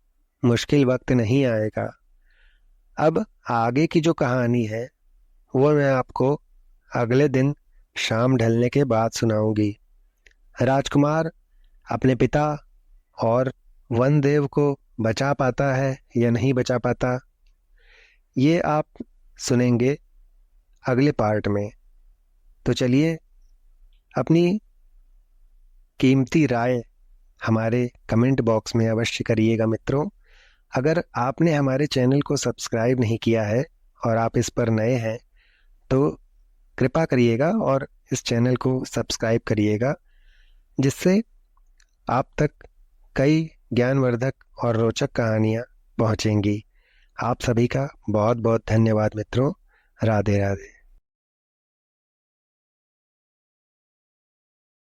मुश्किल वक्त नहीं आएगा। अब आगे की जो कहानी है वो मैं आपको अगले दिन शाम ढलने के बाद सुनाऊंगी। राजकुमार अपने पिता और वनदेव को बचा पाता है या नहीं बचा पाता, ये आप सुनेंगे अगले पार्ट में। तो चलिए, अपनी कीमती राय हमारे कमेंट बॉक्स में अवश्य करिएगा मित्रों। अगर आपने हमारे चैनल को सब्सक्राइब नहीं किया है और आप इस पर नए हैं तो कृपा करिएगा और इस चैनल को सब्सक्राइब करिएगा, जिससे आप तक कई ज्ञानवर्धक और रोचक कहानियाँ पहुँचेंगी। आप सभी का बहुत बहुत धन्यवाद मित्रों। राधे राधे।